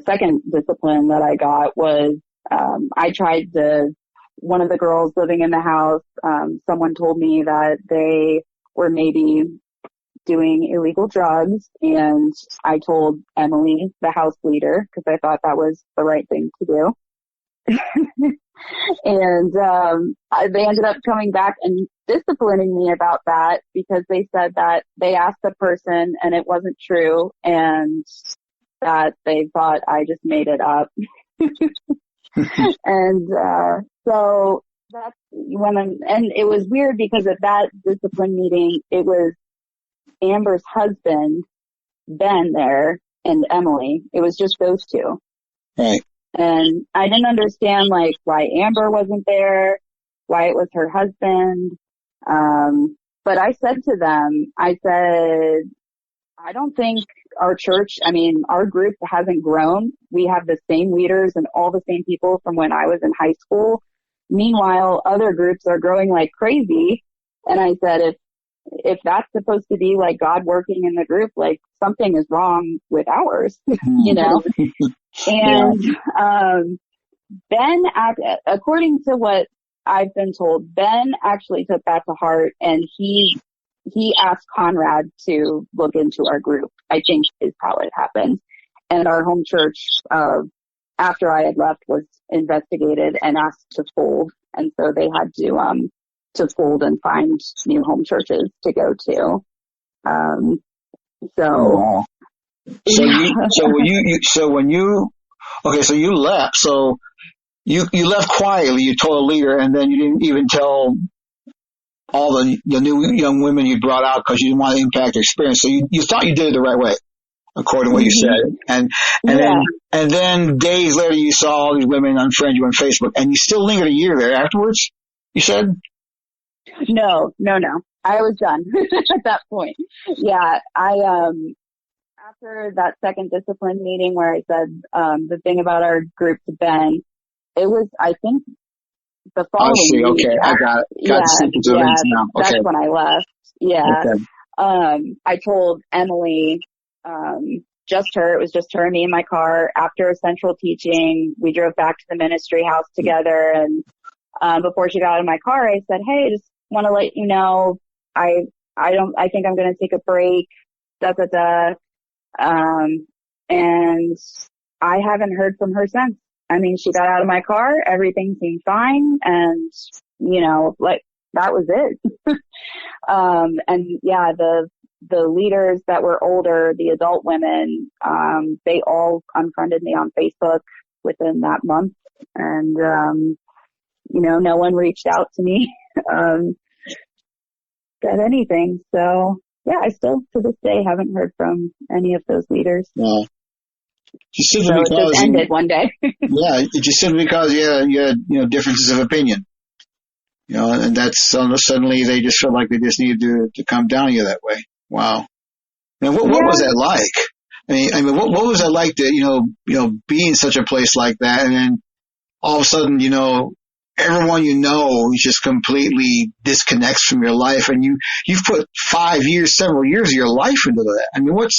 second discipline that I got was, one of the girls living in the house, someone told me that they were maybe doing illegal drugs, and I told Emily, the house leader, because I thought that was the right thing to do. And they ended up coming back and disciplining me about that because they said that they asked the person and it wasn't true, and that they thought I just made it up. And so that's and it was weird because at that discipline meeting, it was Amber's husband, Ben, there, and Emily. It was just those two. Right. And I didn't understand like why Amber wasn't there, why it was her husband. But I said to them, I don't think our church, our group hasn't grown. We have the same leaders and all the same people from when I was in high school. Meanwhile, other groups are growing like crazy. And I said, if that's supposed to be like God working in the group, like something is wrong with ours, And, Ben, according to what I've been told, Ben actually took that to heart, and he asked Conrad to look into our group, I think is how it happened. And our home church, after I had left, was investigated and asked to fold. And so they had to fold and find new home churches to go to. So you left. So you left quietly. You told a leader, and then you didn't even tell all the new young women you brought out because you didn't want to impact their experience. So you thought you did it the right way, according to what you said. And then days later, you saw all these women unfriend you on Facebook, and you still lingered a year there afterwards. You said? No. I was done at that point. Yeah, after that second discipline meeting where I said the thing about our group to Ben, it was, I think, the following week. Okay, I got it. Got the sequence of events now. Okay. That's when I left. Yeah. Okay. I told Emily, it was just her and me in my car. After a central teaching, we drove back to the ministry house together, and before she got out of my car, I said, hey, just want to let you know, I think I'm going to take a break, and I haven't heard from her since. She got out of my car, everything seemed fine, and, that was it. And yeah, the leaders that were older, the adult women, they all unfriended me on Facebook within that month. And, no one reached out to me, said anything. So yeah, I still to this day haven't heard from any of those leaders. No. Just simply So it because just ended one day. just simply because you had differences of opinion. And that's suddenly they just felt like they just needed to come down to you that way. Wow. And what was that like? I mean, what was it like to be in such a place like that, and then all of a sudden, everyone just completely disconnects from your life, and you've put several years of your life into that. I mean, what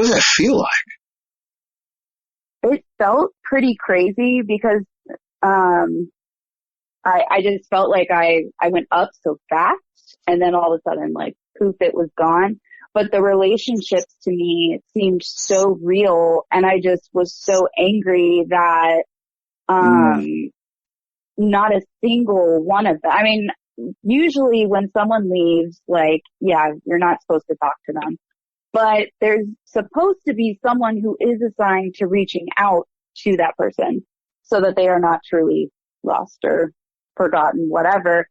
does that feel like? It felt pretty crazy because I just felt like I went up so fast, and then all of a sudden, like, poof, it was gone. But the relationships to me, it seemed so real, and I just was so angry that not a single one of them. I mean, usually when someone leaves, like, yeah, you're not supposed to talk to them. But there's supposed to be someone who is assigned to reaching out to that person so that they are not truly lost or forgotten, whatever.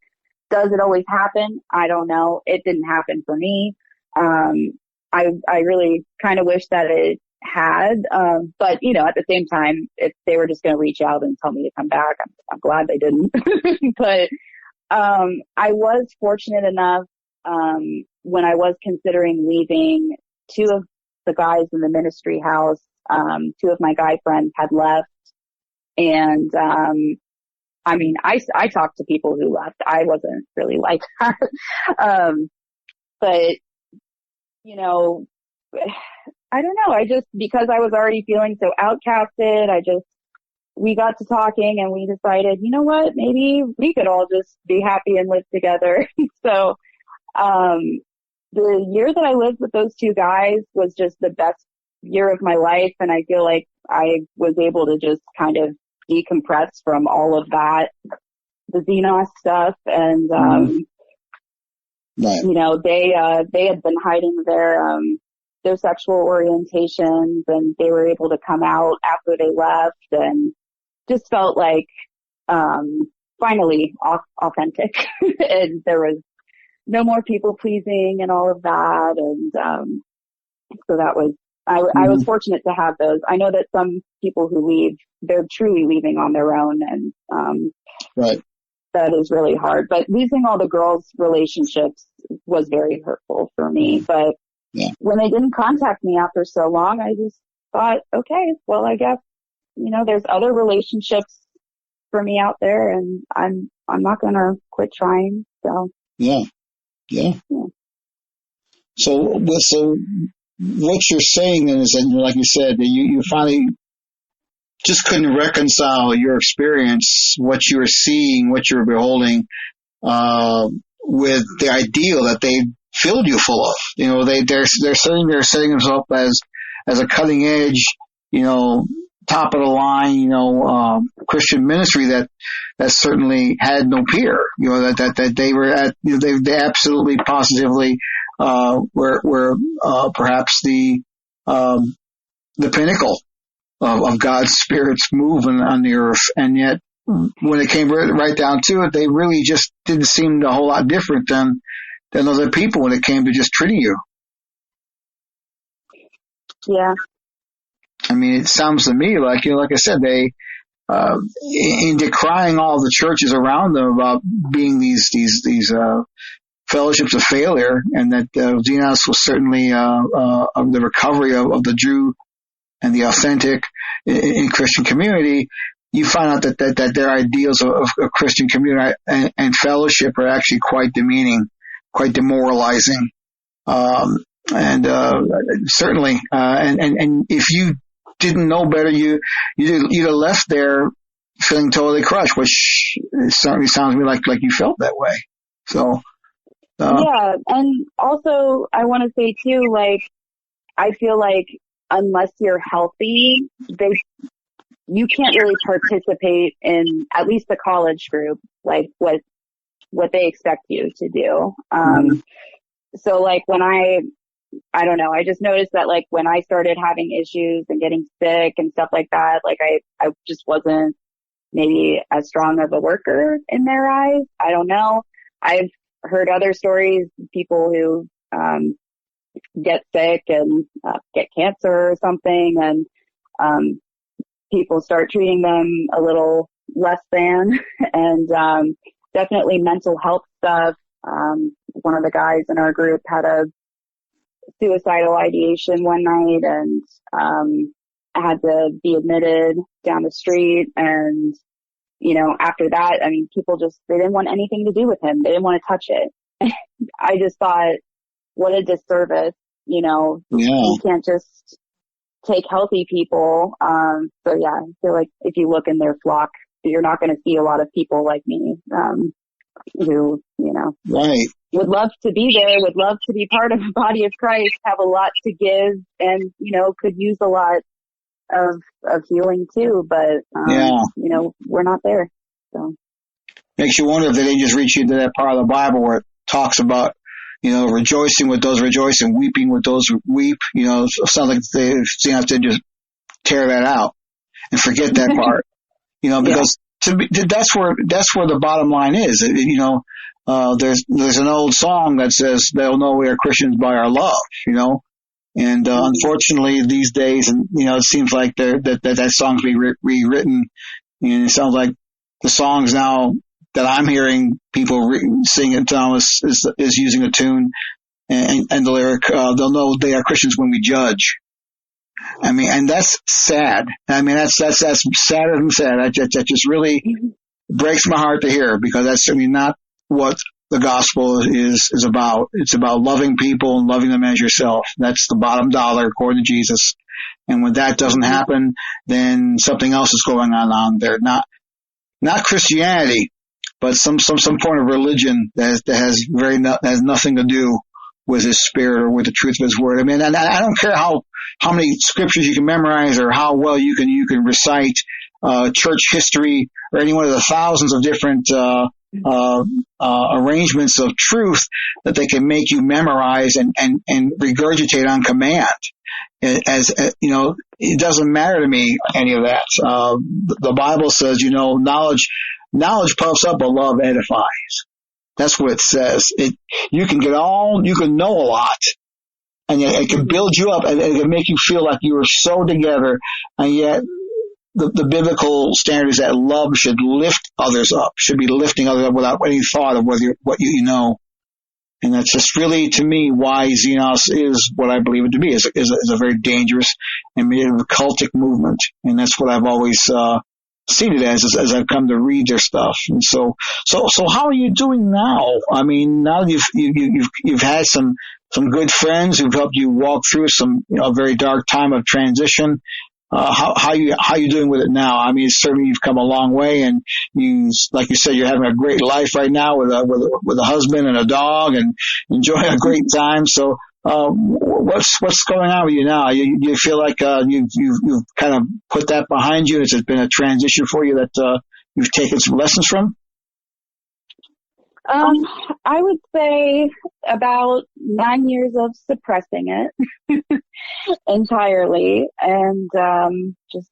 Does it always happen? I don't know. It didn't happen for me. I really kind of wish that it had, but at the same time, if they were just going to reach out and tell me to come back, I'm glad they didn't. But, I was fortunate enough, when I was considering leaving, two of the guys in the ministry house, two of my guy friends had left. And, I mean, I talked to people who left. I wasn't really like that. But, I don't know. Because I was already feeling so outcasted, we got to talking and we decided, you know what, maybe we could all just be happy and live together. So, the year that I lived with those two guys was just the best year of my life. And I feel like I was able to just kind of decompress from all of that, the Xenos stuff. And, right. They had been hiding their sexual orientations, and they were able to come out after they left, and just felt like, finally authentic. And there was no more people pleasing and all of that. And, so that was, I was fortunate to have those. I know that some people who leave, they're truly leaving on their own, and, right. That is really hard. But losing all the girls' relationships was very hurtful for me. But when they didn't contact me after so long, I just thought, okay, well, I guess, there's other relationships for me out there, and I'm not going to quit trying. So. Yeah. So what you're saying then is that, like you said, that you finally just couldn't reconcile your experience, what you were seeing, what you were beholding, with the ideal that they filled you full of. They're setting themselves up as a cutting edge, top of the line, Christian ministry that certainly had no peer. That they were at, they absolutely positively were perhaps the pinnacle of God's Spirit's movement on the earth. And yet, when it came right down to it, they really just didn't seem a whole lot different than other people when it came to just treating you. Yeah. I mean, it sounds to me like, like I said, they, in decrying all the churches around them about being these fellowships of failure, and that Xenos was certainly of the recovery of the Jew and the authentic in Christian community, you find out that their ideals of Christian community and fellowship are actually quite demeaning, quite demoralizing, and certainly, and if you didn't know better, you'd have left there feeling totally crushed, which certainly sounds to me like you felt that way. So. Yeah, and also I want to say too, like, I feel like unless you're healthy, you can't really participate in at least the college group, like what they expect you to do. So like when I don't know, I just noticed that like when I started having issues and getting sick and stuff like that, like I just wasn't maybe as strong of a worker in their eyes. I don't know. I've heard other stories, people who, get sick and get cancer or something, and people start treating them a little less than, and definitely mental health stuff. One of the guys in our group had a suicidal ideation one night, and I had to be admitted down the street. And after that, I mean, people they didn't want anything to do with him. They didn't want to touch it. I just thought, what a disservice. You can't just take healthy people. So yeah, I feel like if you look in their flock, you're not going to see a lot of people like me, who, right, would love to be there, would love to be part of the body of Christ, have a lot to give, and, could use a lot of healing too. But, we're not there. So makes you wonder if they didn't just reach into that part of the Bible where it talks about, rejoicing with those rejoice and weeping with those who weep. It sounds like they just tear that out and forget that part. Because to me, that's where the bottom line is. There's an old song that says they'll know we are Christians by our love. And unfortunately these days, and it seems like that song's being rewritten, and it sounds like the songs now that I'm hearing people sing it now is using a tune and the lyric, they'll know they are Christians when we judge. I mean, and that's sad. I mean, that's sadder than sad. That just really breaks my heart to hear, because that's certainly not what the gospel is about. It's about loving people and loving them as yourself. That's the bottom dollar according to Jesus. And when that doesn't happen, then something else is going on there. Not Christianity, but some form of religion that has nothing to do with His Spirit or with the truth of His Word. I mean, and I don't care how many scriptures you can memorize or how well you can recite church history or any one of the thousands of different arrangements of truth that they can make you memorize and regurgitate on command. As it doesn't matter to me, any of that. The Bible says, knowledge puffs up, but love edifies. That's what it says. You can know a lot, and it can build you up, and it can make you feel like you are so together, and yet the biblical standard is that love should lift others up, should be lifting others up without any thought of what you know. And that's just really, to me, why Xenos is what I believe it to be, is a very dangerous and a cultic movement. And that's what I've always seen it as I've come to read their stuff. And so how are you doing now? I mean, now you've had some good friends who've helped you walk through a very dark time of transition. How you doing with it now? I mean, certainly you've come a long way, and like you said, you're having a great life right now with a husband and a dog, and enjoying a great time. So, what's going on with you now? You feel like you've kind of put that behind you? Has it been a transition for you that you've taken some lessons from? I would say about 9 years of suppressing it entirely, and just,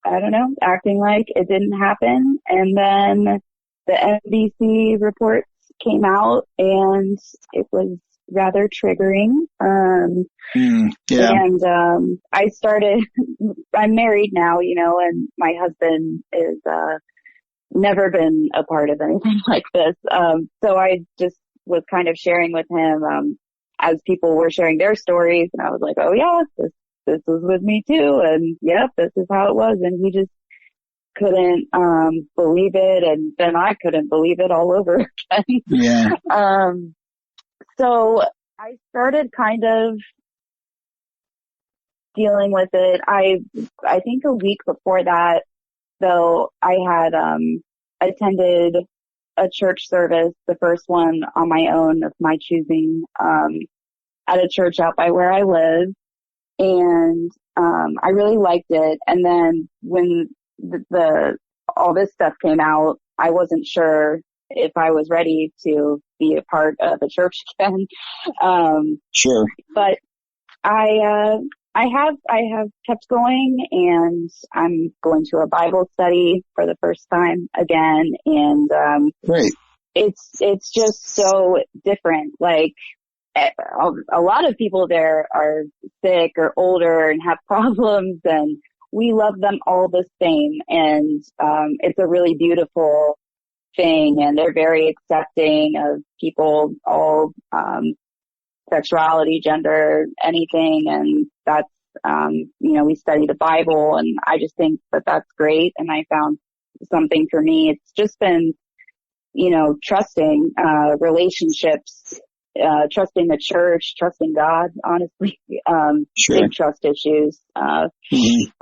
I don't know, acting like it didn't happen. And then the NBC reports came out, and it was rather triggering. And I'm married now, and my husband is never been a part of anything like this. So I just was kind of sharing with him, as people were sharing their stories, and I was like, oh yeah, this was with me too. And yep, this is how it was. And he just couldn't, believe it. And then I couldn't believe it all over again. Yeah. So I started kind of dealing with it. I think a week before that, though, I had attended a church service, the first one on my own of my choosing, at a church out by where I live, and I really liked it. And then when all this stuff came out, I wasn't sure if I was ready to be a part of a church again. Sure. But I have kept going, and I'm going to a Bible study for the first time again. And, great. It's just so different. Like, a lot of people there are sick or older and have problems, and we love them all the same. And, it's a really beautiful thing. And they're very accepting of people, all, sexuality, gender, anything. And that's, we study the Bible, and I just think that that's great. And I found something for me. It's just been, trusting, relationships, trusting the church, trusting God, honestly, Sure. big trust issues,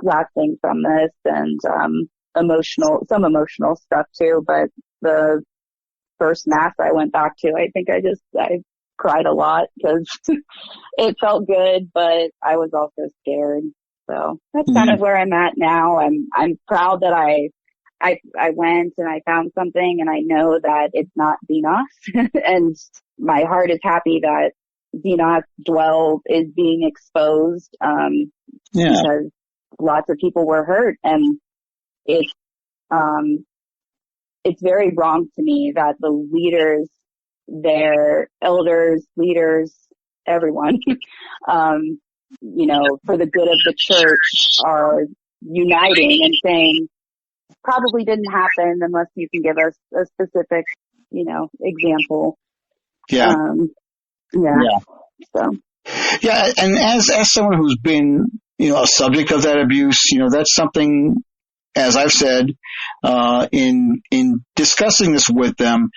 lasting from this, and, some emotional stuff too. But the first mass I went back to, I think I cried a lot because it felt good, but I was also scared. So that's kind of where I'm at now. I'm proud that I went and I found something, and I know that it's not Xenos, and my heart is happy that Xenos dwell is being exposed, because lots of people were hurt, and it's very wrong to me that the leaders, their elders, leaders, everyone, for the good of the church, are uniting and saying probably didn't happen unless you can give us a specific, example. Yeah. So. Yeah. And as someone who's been, a subject of that abuse, that's something, as I've said, in discussing this with them,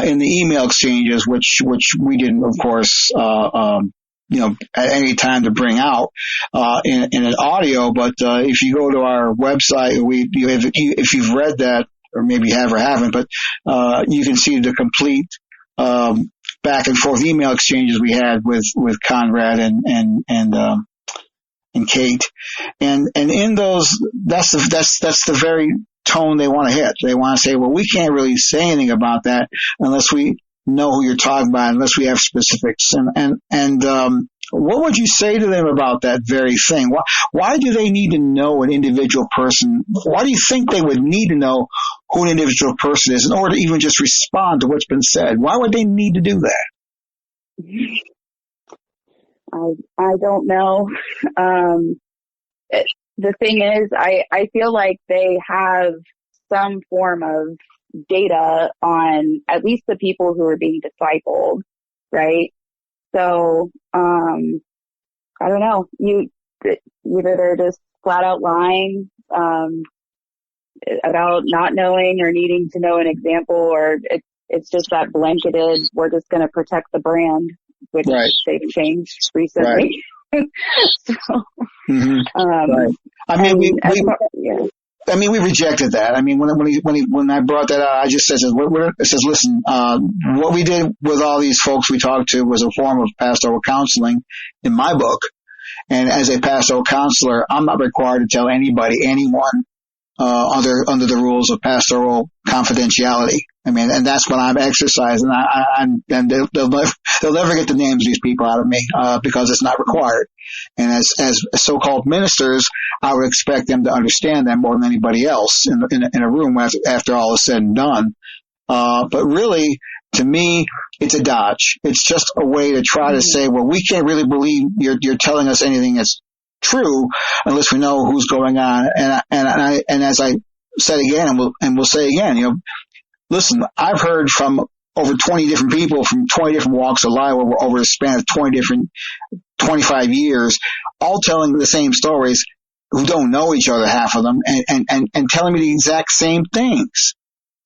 in the email exchanges, which we didn't, of course, at any time to bring out, in an audio. But, if you go to our website, if you've read that, or maybe you have or haven't, but, you can see the complete, back and forth email exchanges we had with Conrad and Kate. And in those, that's the very tone they want to hit. They want to say, well, we can't really say anything about that unless we know who you're talking about, unless we have specifics. And what would you say to them about that very thing? Why do they need to know an individual person? Why do you think they would need to know who an individual person is in order to even just respond to what's been said? Why would they need to do that? I don't know. The thing is, I feel like they have some form of data on at least the people who are being discipled, right? So, I don't know. Either they're just flat out lying, about not knowing or needing to know an example, or it's just that blanketed, we're just going to protect the brand, which they've changed recently. Right. So, right. I mean, we rejected that. I mean, when I brought that out, I just said, listen, what we did with all these folks we talked to was a form of pastoral counseling in my book. And as a pastoral counselor, I'm not required to tell anyone, under the rules of pastoral confidentiality. I mean, and that's what I'm exercising. And they'll never get the names of these people out of me, because it's not required. And as so-called ministers, I would expect them to understand that more than anybody else in a room after all is said and done. But really, to me, it's a dodge. It's just a way to try to say, well, we can't really believe you're telling us anything that's true unless we know who's going on. And as I said again, and we'll say again, listen, I've heard from over 20 different people from 20 different walks of life over a span of 25 years, all telling the same stories, who don't know each other, half of them, and telling me the exact same things.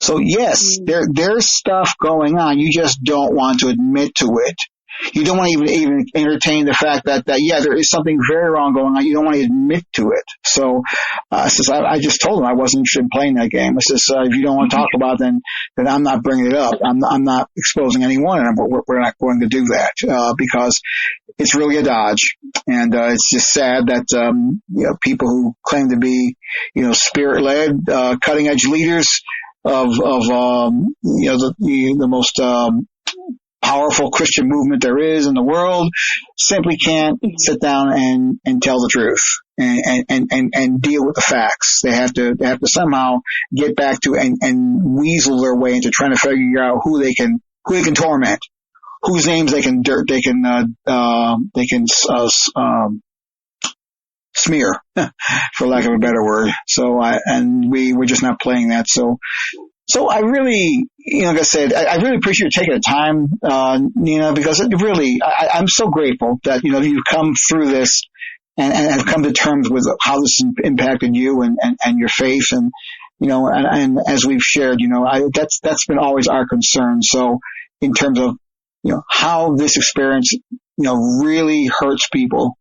So yes, there's stuff going on. You just don't want to admit to it. You don't want to even entertain the fact that there is something very wrong going on. You don't want to admit to it. So, I just told him I wasn't interested in playing that game. I says, if you don't want to talk about it, then I'm not bringing it up. I'm not exposing anyone, and we're not going to do that, because it's really a dodge. And, it's just sad that, people who claim to be, spirit-led, cutting-edge leaders of the most, powerful Christian movement there is in the world simply can't sit down and tell the truth and deal with the facts. They have to somehow get back to and weasel their way into trying to figure out who they can torment, whose names they can smear, for lack of a better word. So we're just not playing that. So I really, like I said, I really appreciate you taking the time, Nina, because it really, I'm so grateful that, you've come through this and have come to terms with how this has impacted you and your faith. And, and as we've shared, that's been always our concern. So in terms of, how this experience, really hurts people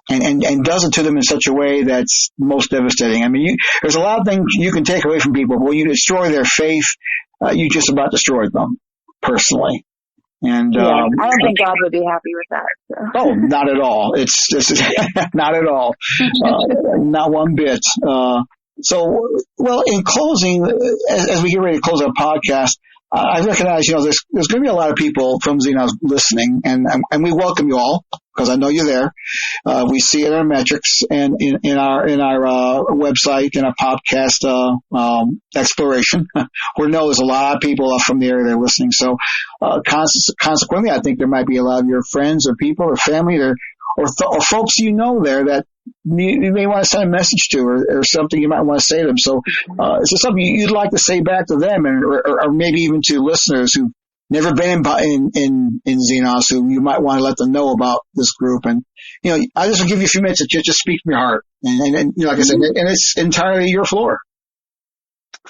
and does it to them in such a way that's most devastating. I mean, there's a lot of things you can take away from people, but when you destroy their faith, you just about destroyed them personally. And, I don't think God would be happy with that. So. Oh, not at all. It's just not at all. Not one bit. Well, in closing, as we get ready to close our podcast, I recognize, there's going to be a lot of people from Xenos listening, and we welcome you all because I know you're there. We see it in our metrics and in our website and our podcast exploration. We know there's a lot of people from the area that are listening. So consequently, I think there might be a lot of your friends or people or family or folks there that you may want to send a message to or something you might want to say to them. So is there something you'd like to say back to them or maybe even to listeners who've never been in Xenos who you might want to let them know about this group? And, I just will give you a few minutes to just speak from your heart. And like I said, and it's entirely your floor.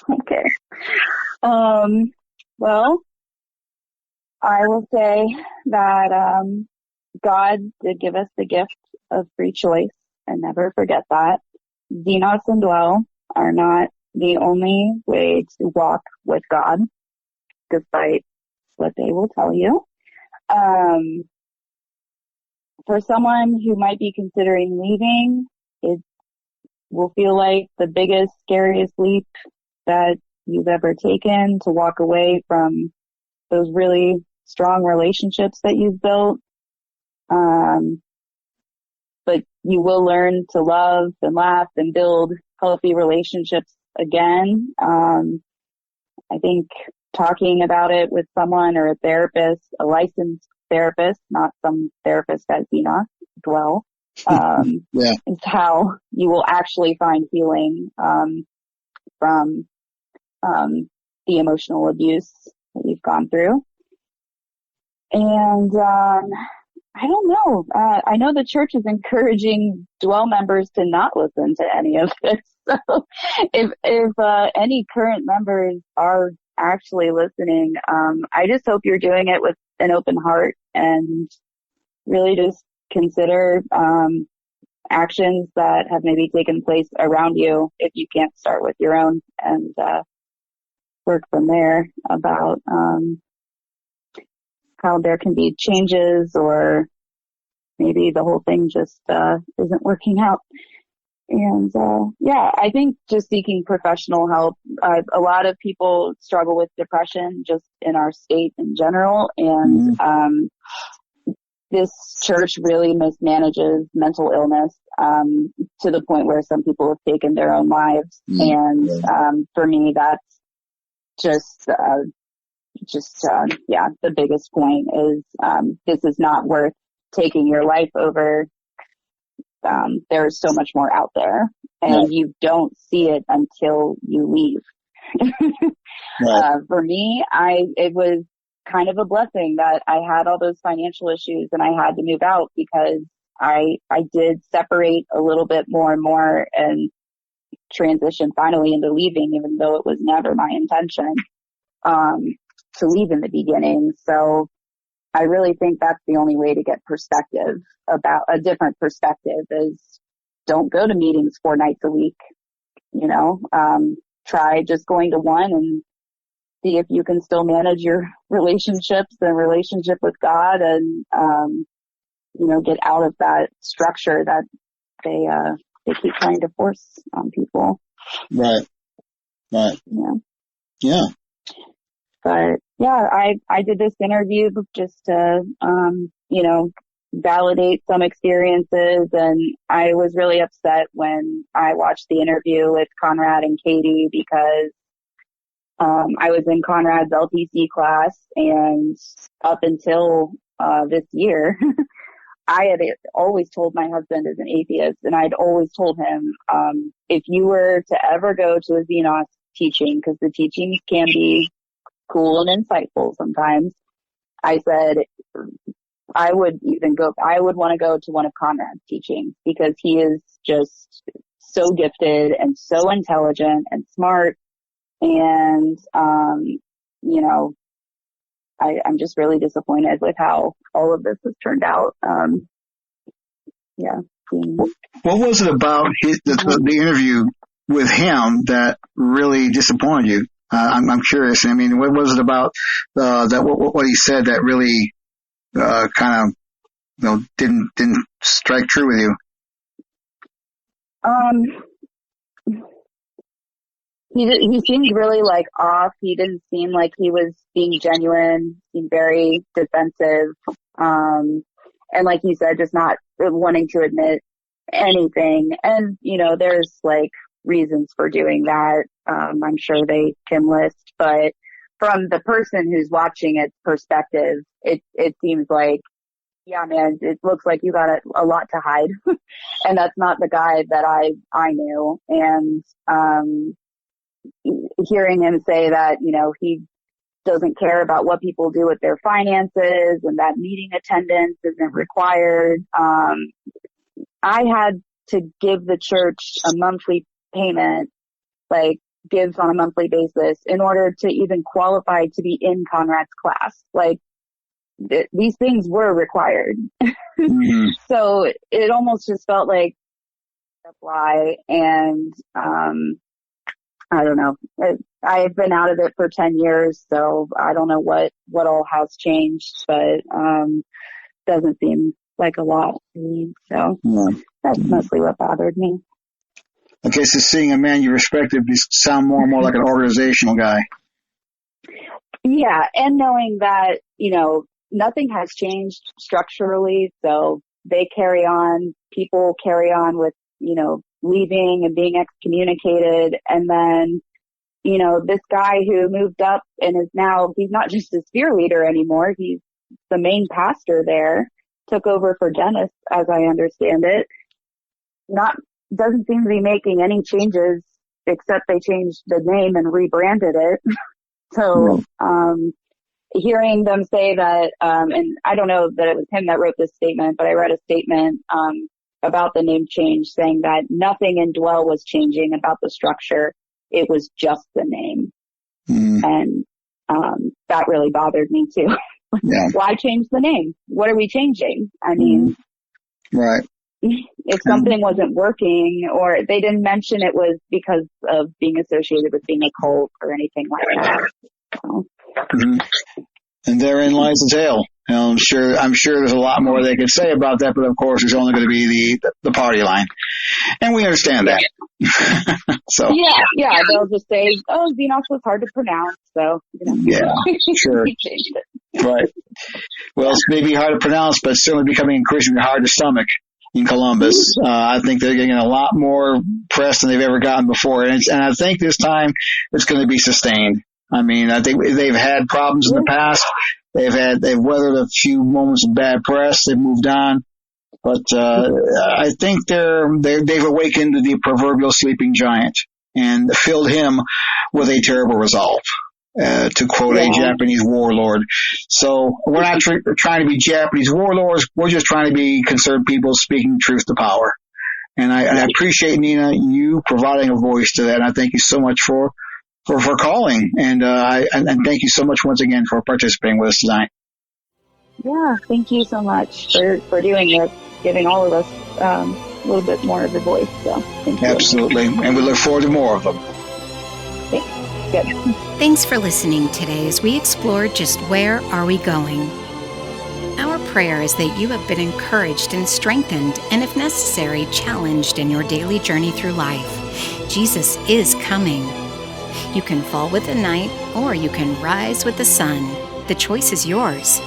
Okay. Well, I will say that God did give us the gift of free choice, and never forget that. Xenos and Dwell are not the only way to walk with God, despite what they will tell you. For someone who might be considering leaving, it will feel like the biggest, scariest leap that you've ever taken to walk away from those really strong relationships that you've built. But you will learn to love and laugh and build healthy relationships again. I think talking about it with someone or a therapist, a licensed therapist, not some therapist at Xenos, Dwell, is how you will actually find healing, from, the emotional abuse that you've gone through. And, I don't know. I know the church is encouraging Dwell members to not listen to any of this. So if any current members are actually listening, I just hope you're doing it with an open heart and really just consider, actions that have maybe taken place around you if you can't start with your own and, work from there about, how there can be changes or maybe the whole thing just isn't working out. And I think just seeking professional help. A lot of people struggle with depression just in our state in general. And this church really mismanages mental illness to the point where some people have taken their own lives. And for me, that's the biggest point is, this is not worth taking your life over. There's so much more out there and you don't see it until you leave. For me, it was kind of a blessing that I had all those financial issues and I had to move out because I did separate a little bit more and more and transition finally into leaving, even though it was never my intention. To leave in the beginning. So I really think that's the only way to get perspective about a different perspective is don't go to meetings 4 nights a week, try just going to one and see if you can still manage your relationships and relationship with God and, get out of that structure that they keep trying to force on people. Right. Yeah. But I did this interview just to, validate some experiences. And I was really upset when I watched the interview with Conrad and Katie because, I was in Conrad's LTC class and up until, this year, I had always told my husband is an atheist, and I'd always told him, if you were to ever go to a Xenos teaching, because the teachings can be cool and insightful sometimes, I said, I would want to go to one of Conrad's teachings, because he is just so gifted and so intelligent and smart. And, I'm just really disappointed with how all of this has turned out. What was it about the interview with him that really disappointed you? I'm curious. I mean, what was it about what he said that really kind of didn't strike true with you? He seemed really off. He didn't seem like he was being genuine. He seemed very defensive. And like you said, just not wanting to admit anything. And, there's reasons for doing that. I'm sure they can list, but from the person who's watching its perspective, it seems like, yeah, man, it looks like you got a lot to hide. And that's not the guy that I knew. And, hearing him say that, he doesn't care about what people do with their finances and that meeting attendance isn't required. I had to give the church a monthly payment, gives on a monthly basis, in order to even qualify to be in Conrad's class. These things were required. Mm-hmm. So it almost just felt like a lie. And, I don't know. I've been out of it for 10 years, so I don't know what all has changed, but doesn't seem like a lot to me. So that's mostly what bothered me. Okay, so seeing a man you respected sound more and more like an organizational guy. Yeah, and knowing that, nothing has changed structurally, so they carry on, people carry on with, leaving and being excommunicated. And then, this guy who moved up and is now, he's not just a sphere leader anymore. He's the main pastor there, took over for Dennis, as I understand it. Doesn't seem to be making any changes, except they changed the name and rebranded it. So, hearing them say that, and I don't know that it was him that wrote this statement, but I read a statement, about the name change, saying that nothing in Dwell was changing about the structure. It was just the name. And that really bothered me too. Yeah. Why change the name? What are we changing? I mean, right. If something wasn't working, or they didn't mention it was because of being associated with being a cult or anything like that. So. And therein lies the tale. I'm sure there's a lot more they could say about that, but of course there's only going to be the party line. And we understand that. So yeah, they'll just say, oh, Xenos was hard to pronounce, so yeah, sure. Right. Well, it's maybe hard to pronounce, but it's certainly becoming increasingly hard to stomach in Columbus. I think they're getting a lot more press than they've ever gotten before, and I think this time it's going to be sustained. I mean, I think they've had problems in the past. They've weathered a few moments of bad press. They've moved on, but I think they've awakened the proverbial sleeping giant and filled him with a terrible resolve. To quote a Japanese warlord. So we're not trying to be Japanese warlords. We're just trying to be concerned people speaking truth to power. And I appreciate, Nina, you providing a voice to that. And I thank you so much for calling. And thank you so much once again for participating with us tonight. Yeah, thank you so much for doing this, giving all of us a little bit more of a voice. So thank you. Absolutely. And we look forward to more of them. Thanks. Good. Thanks for listening today as we explore just where are we going. Our prayer is that you have been encouraged and strengthened, and if necessary, challenged in your daily journey through life. Jesus is coming. You can fall with the night, or you can rise with the sun. The choice is yours.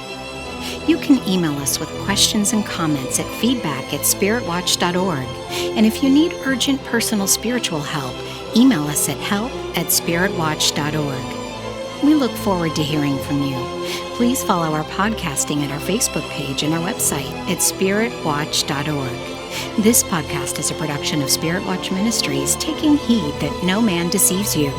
You can email us with questions and comments at feedback@spiritwatch.org. And if you need urgent personal spiritual help, email us at help@spiritwatch.org. We look forward to hearing from you. Please follow our podcasting at our Facebook page and our website at spiritwatch.org. This podcast is a production of Spiritwatch Ministries, taking heed that no man deceives you.